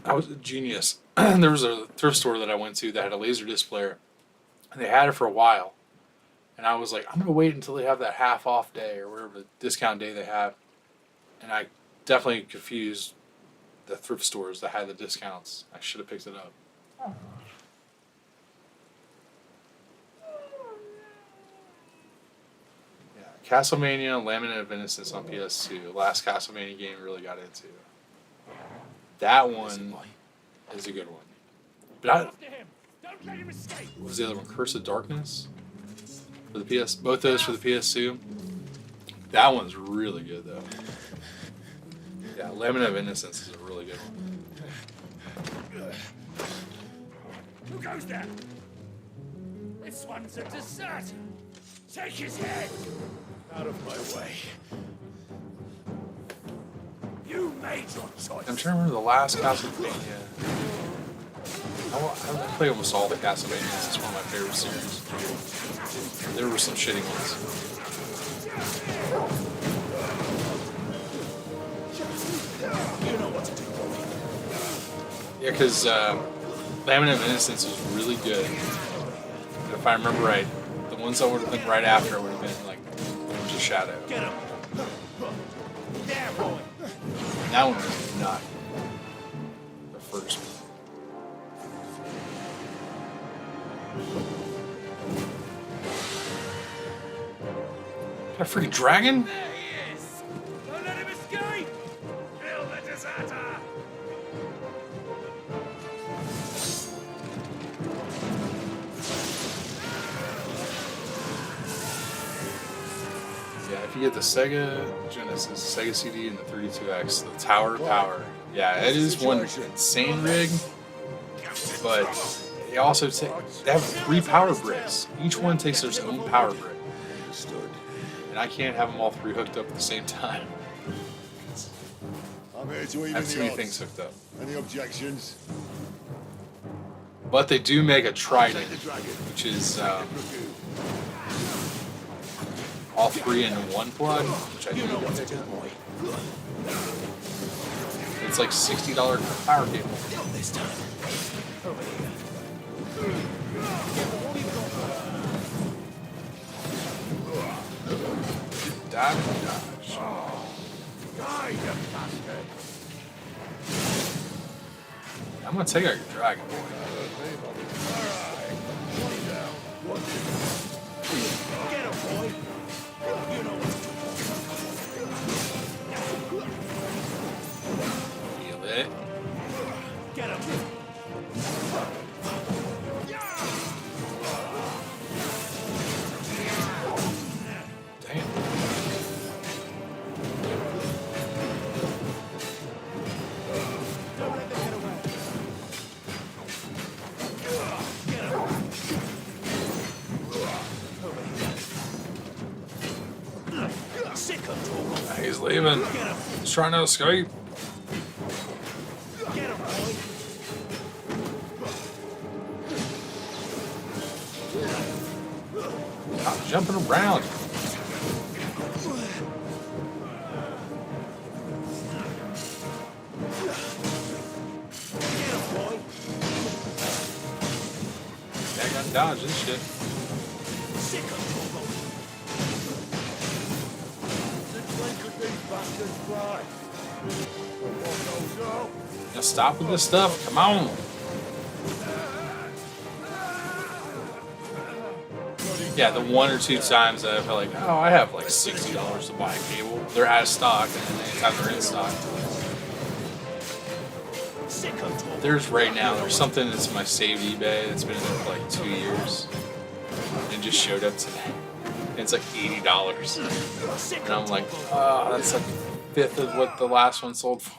I was a genius. There was a thrift store that I went to that had a Laserdisc player, and they had it for a while. And I was like, I'm gonna wait until they have that half off day or whatever discount day they have. And I definitely confused the thrift stores that had the discounts. I should have picked it up. Yeah, Castlevania: Lament of Innocence on PS2. Last Castlevania game really got into. That one is a good one. But After him! Don't let him escape! what was the other one? Curse of Darkness for the PS. Both those for the PS2. That one's really good though. Yeah, Lament of Innocence is a really good one. Who goes there? This one's a deserter! Take his head! Out of my way. You made your choice! I'm trying to remember the last Castlevania. I played almost all the Castlevanias. It's one of my favorite series. There were some shitty ones. You know what to do. Yeah, because Lament of Innocence was really good. But if I remember right, the ones that would have been right after would have been like Forms of Shadow. Get him! There, boy! And that one was not the first one. Got a freaking dragon? There he is! Don't let him escape! Kill the deserter! Yeah, if you get the Sega Genesis, Sega CD, and the 32X, the Tower of Power. Yeah, it is one insane rig, but they also they have 3 power bricks. Each one takes their own power brick. And I can't have them all 3 hooked up at the same time. I'm here to I even have too the many odds. things hooked up. Any objections? But they do make a trident, Take the dragon. which is Ragu. all 3 in one plug, which I You know think what to do, boy. it's like $60 power cable. Not this time. Over here. Dodge, dodge. Die, you bastard! I'm gonna take out your dragon, boy. Get him, boy! You know what to Heal it. do. Get him! Damn. Don't let them get away! Get him! Over here. Sick of Torgal. He's leaving. Get him! He's trying to escape. Get him, boy! Stop jumping around. Get him, boy! Yeah, I gotta dodge this shit. Sick of Torgal. Since when could these bastards fly? Now stop with this stuff. Come on. Yeah, the 1 or 2 times that I felt like, oh, I have like $60 to buy a cable. They're out of stock, and then anytime they're in stock. Sick of Torgal. There's right now, there's something that's in my saved eBay that's been in there for like 2 years. And just showed up today. And it's like $80. Sick And of I'm like, Torgal. oh, that's like a fifth of what the last one sold for.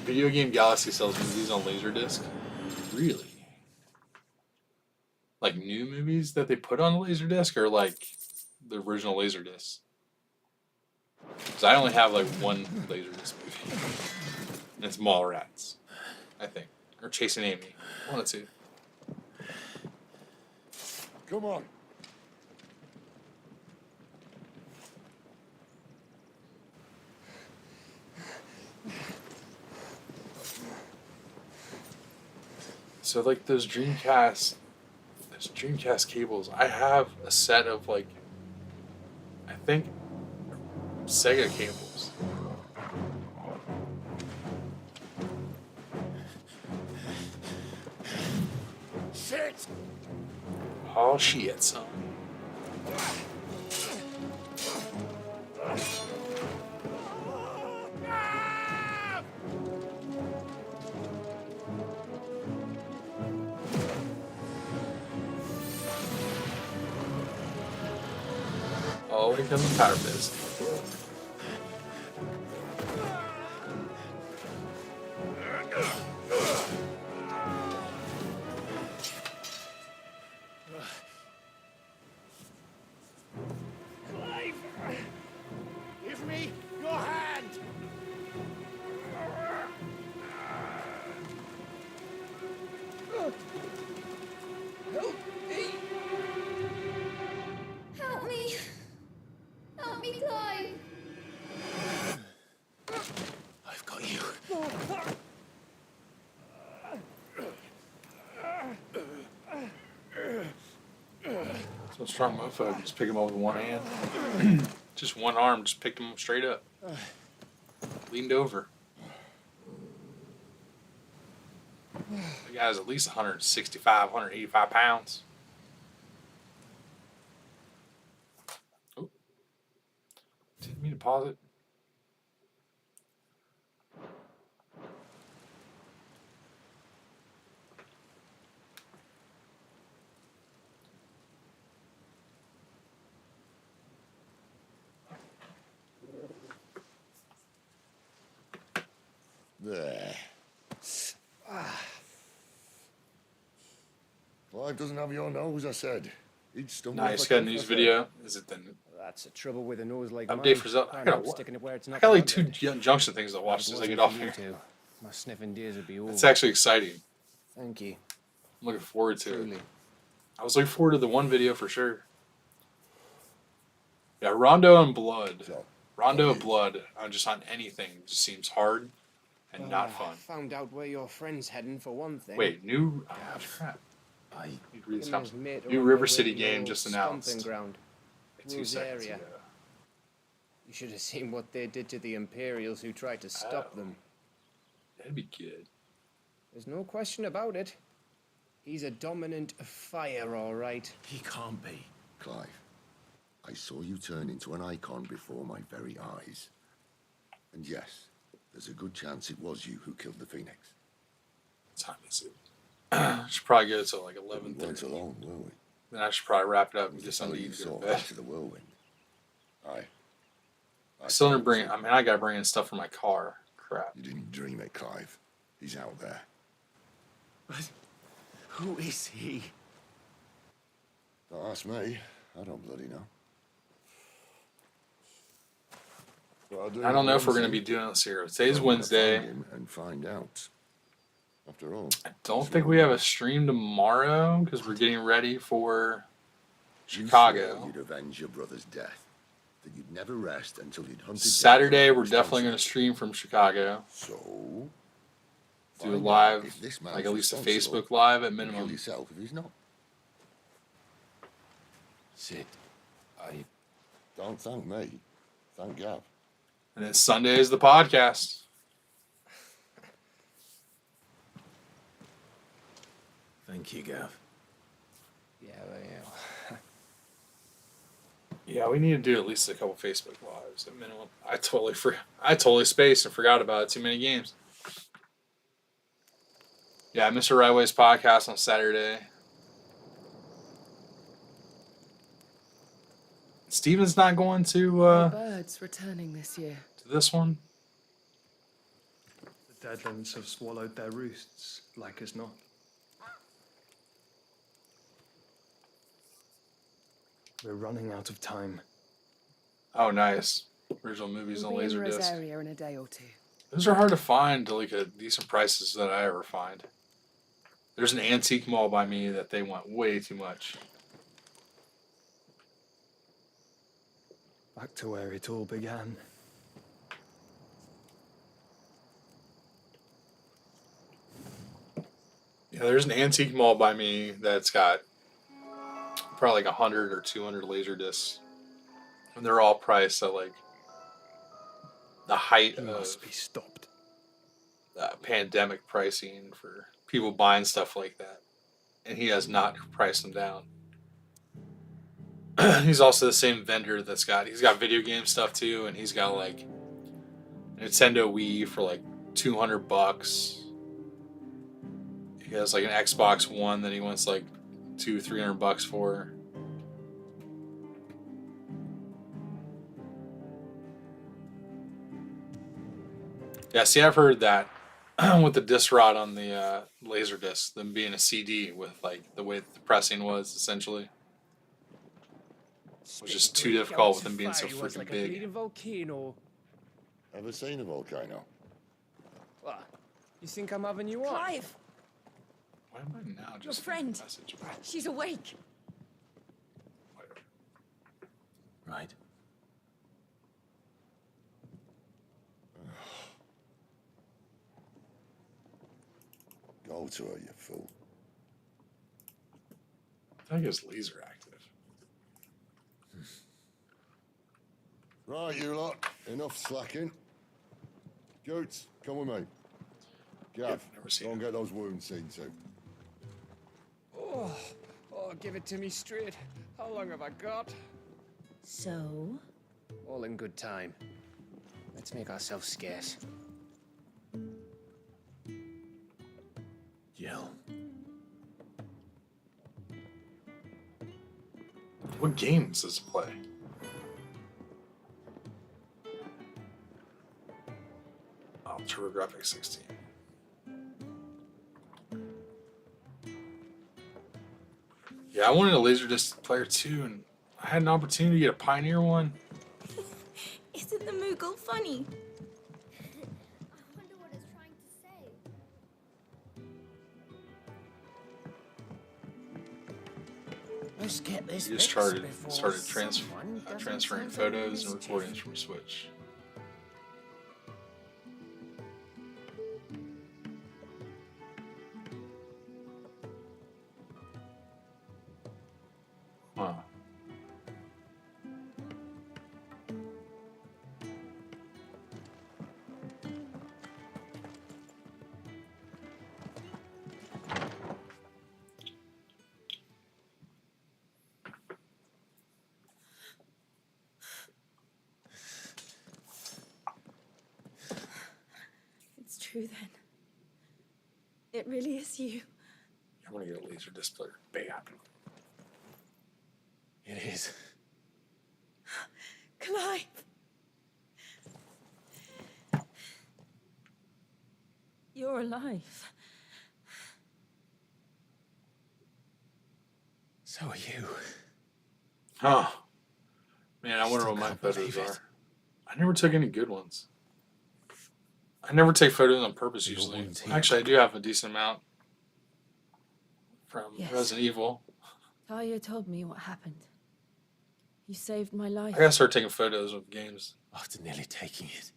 Video Game Galaxy sells movies on Laserdisc? Really? Like new movies that they put on Laserdisc, or like the original Laserdisc? Because I only have like one Laserdisc movie. And it's Mallrats, I think. Or Chasing Amy. One of the 2. Come on. So like those Dreamcast, those Dreamcast cables. I have a set of like, I think, Sega cables. Shit! Oh shit, son. Oh, here comes the powder fist. Clive! Give me your hand! Help me! Help me! Help me, Clive! I've got you. So a strong mofo. Just pick him up with one hand. Just one arm. Just picked him up straight up. Leaned over. The guy's at least 165, 185 pounds. Oh. Didn't mean to pause it. There. Clive doesn't have your nose, I said. He'd stumble. Nice. Got a news video. Is it the That's the trouble with a nose like update mine. for Zelda? I Can't got, help sticking it where it's not I got like 2 wanted. Junction things to watch as I get off You here. two. My sniffing days would be over. It's actually exciting. Thank you. I'm looking forward to Truly. it. I was looking forward to the one video for sure. Yeah, Rondo and Blood. So, Rondo and Blood just on anything just seems hard and not fun. Found out where your friend's heading for one thing. Wait, new crap. I Need to read this Him and his house. mate are New on River their way City to the game old just stomping announced. ground. Like 2 Rules seconds area. ago. You should have seen what they did to the Imperials who tried to stop Oh. them. That'd be good. There's no question about it. He's a dominant fire, all right. He can't be. Clive, I saw you turn into an icon before my very eyes. And yes, there's a good chance it was you who killed the Phoenix. What time is it? Should probably go till like But we 11:30. weren't alone, were we? Then I should probably wrap it up It and was get the something fellow to you eat and go saw to bed. back to the whirlwind. Aye. I still didn't bring. I mean, I gotta bring in stuff for my car. Crap. You didn't dream it, Clive. He's out there. But who is he? Don't ask me. I don't bloody know. But I'll do I don't know if we're Wednesday. gonna be doing this here. Today's I'm gonna Wednesday. find him and find out. After all, I don't think we have a stream tomorrow because we're getting ready for you Chicago. swore you'd avenge your brother's death. That you'd never rest until you'd hunted down Saturday. the We're definitely gonna responsible. stream from Chicago. So Do a find out live, if this man's like at least a responsible, Facebook live at and kill minimum. yourself if he's not. Sid, I... Don't thank me. Thank Gav. And then Sunday is the podcast. Thank you, Gav. Yeah, well, yeah. Yeah, we need to do at least a couple Facebook lives at minimum. I totally spaced and forgot about it. Too many games. Yeah, Mr. Rightway's podcast on Saturday. Steven's not going to Birds returning this year. this one. The deadlands have swallowed their roosts, like as not. We're running out of time. Oh, nice. Original movies We'll on be in Laserdisc. Rosaria in a day or two. Those are hard to find to like at decent prices that I ever find. There's an antique mall by me that they want way too much. Back to where it all began. Yeah, there's an antique mall by me that's got probably like 100 or 200 laser discs, and they're all priced at like the height He of must be stopped. pandemic pricing for people buying stuff like that, and he has not priced them down. He's also the same vendor he's got video game stuff too, and he's got like Nintendo Wii for like $200. He has like an Xbox One that he wants like $300 for. Yeah, see, I've heard that with the disc rod on the laser disc, them being a CD with like the way the pressing was essentially. It was just too difficult with them being so freaking like big. A bleeding volcano. Ever seen a volcano? What? You think I'm having you on? Clive, Why am I now your just friend. message? She's awake. Right. Go to her, you fool. I think it's laser active. Right, you lot. Enough slacking. Goots, come with me. Gav, go and get those wounds seen to. Oh, give it to me straight. How long have I got? So? All in good time. Let's make ourselves scarce. Jill. What games does it play? Oh, TurboGrafx 16. Yeah, I wanted a Laserdisc player too, and I had an opportunity to get a Pioneer one. Isn't the Moogle funny? I wonder what it's trying to say. Let's get this You just fixed started before someone doesn't transferring send photos and mischief. recordings from Switch. Huh. It's true then. It really is you. I want to get a Laserdisc player bad. It is. Clive! You're alive. So are you. Huh. Man, I wonder Still what my can't photos believe it. are. I never took any good ones. I never take photos on purpose Your usually. wounds heal. Actually, I do have a decent amount from Yes. Resident Evil. Talia told me what happened. You saved my life. I gotta start taking photos of games. After nearly taking it.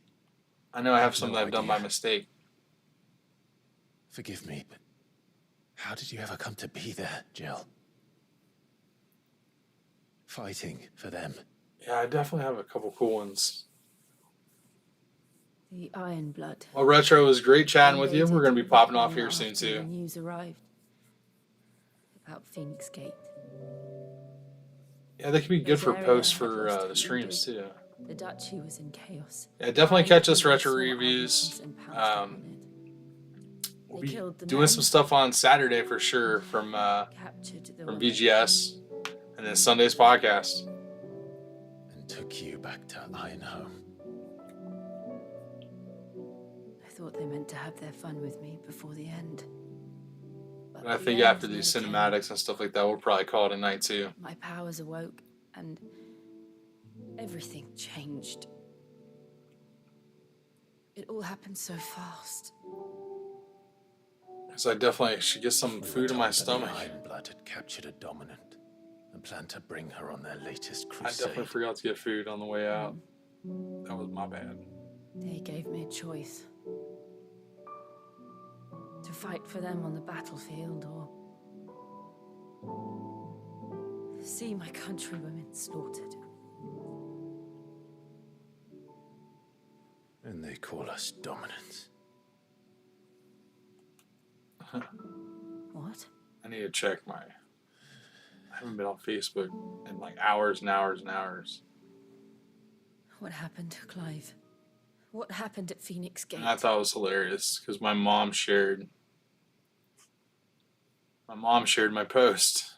I know I have some No that I've done by idea. mistake. Forgive me, but how did you ever come to be there, Jill? Fighting for them. Yeah, I definitely have a couple cool ones. The Iron Blood. Well, Retro, it was great chatting with you. Invaded We're gonna be popping off long here soon after the too. news arrived about Phoenix Gate. Yeah, they could be good This for area posts had for lost the streams leaders. too. The duchy was in chaos. Yeah, definitely catch us Violent Retro people saw reviews. Albertsons and pounced upon it. We'll They be killed the doing men, some stuff on Saturday for sure from captured the woman. BGS, and then Sunday's podcast. And took you back to Ironhome. I thought they meant to have their fun with me before the end. But And I the think end after these never came. cinematics and stuff like that, we'll probably call it a night too. My powers awoke, and everything changed. It all happened so fast. So I definitely should get some We were food in my told that stomach. The Iron Blood had captured a dominant and planned to bring her on their latest I crusade. definitely forgot to get food on the way out. That was my bad. They gave me a choice. To fight for them on the battlefield or see my countrywomen slaughtered. And they call us dominant. What? I need to check I haven't been on Facebook in like hours and hours and hours. What happened, Clive? What happened at Phoenix Gate? And I thought it was hilarious because my mom shared my post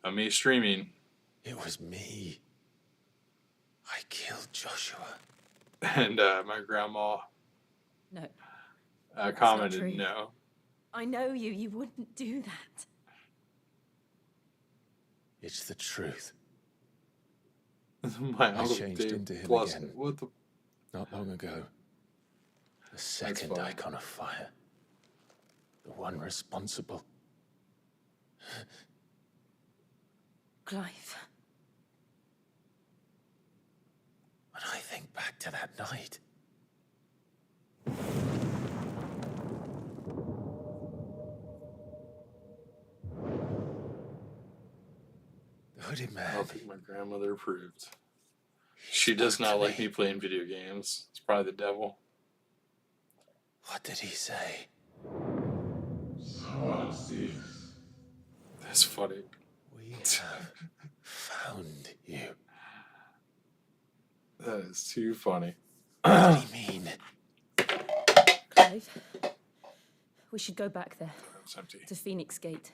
of me streaming. It was me. I killed Joshua. And my grandma No. commented, not true. no. I know you. You wouldn't do that. It's the truth. My I uncle changed Dave into him plus again. what the Not long ago. The second funny. icon of fire. The one responsible. Clive. When I think back to that night. The hooded I man. don't think my grandmother approved. She does not like me playing video games. It's probably the devil. What did he say? That's funny. We have found you. That is too funny. What did he mean? Clive. We should go back there. It's empty. To Phoenix Gate.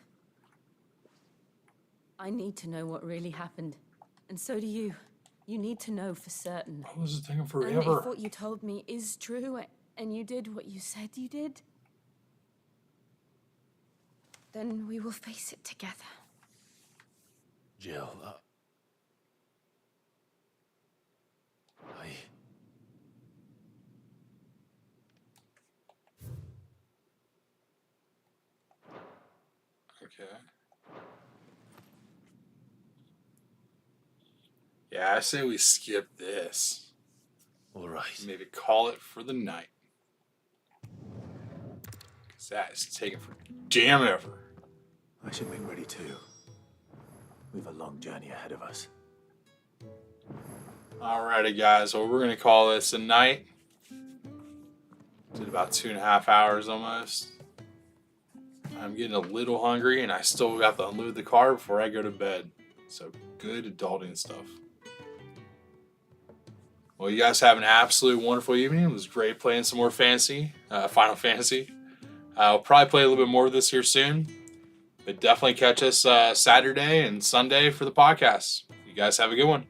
I need to know what really happened. And so do you. You need to know for certain. What was it taking And forever? if what you told me is true, and you did what you said you did, then we will face it together. Jill, Okay. Yeah, I say we skip this. All right. Maybe call it for the night. Because that is taking for damn ever. I should make ready too. We've a long journey ahead of us. Alrighty, guys. Well, we're going to call this a night. Did about 2.5 hours almost. I'm getting a little hungry, and I still got to unload the car before I go to bed. So, good adulting stuff. Well, you guys have an absolute wonderful evening. It was great playing some more Final Fantasy. I'll probably play a little bit more of this here soon. But definitely catch us Saturday and Sunday for the podcast. You guys have a good one.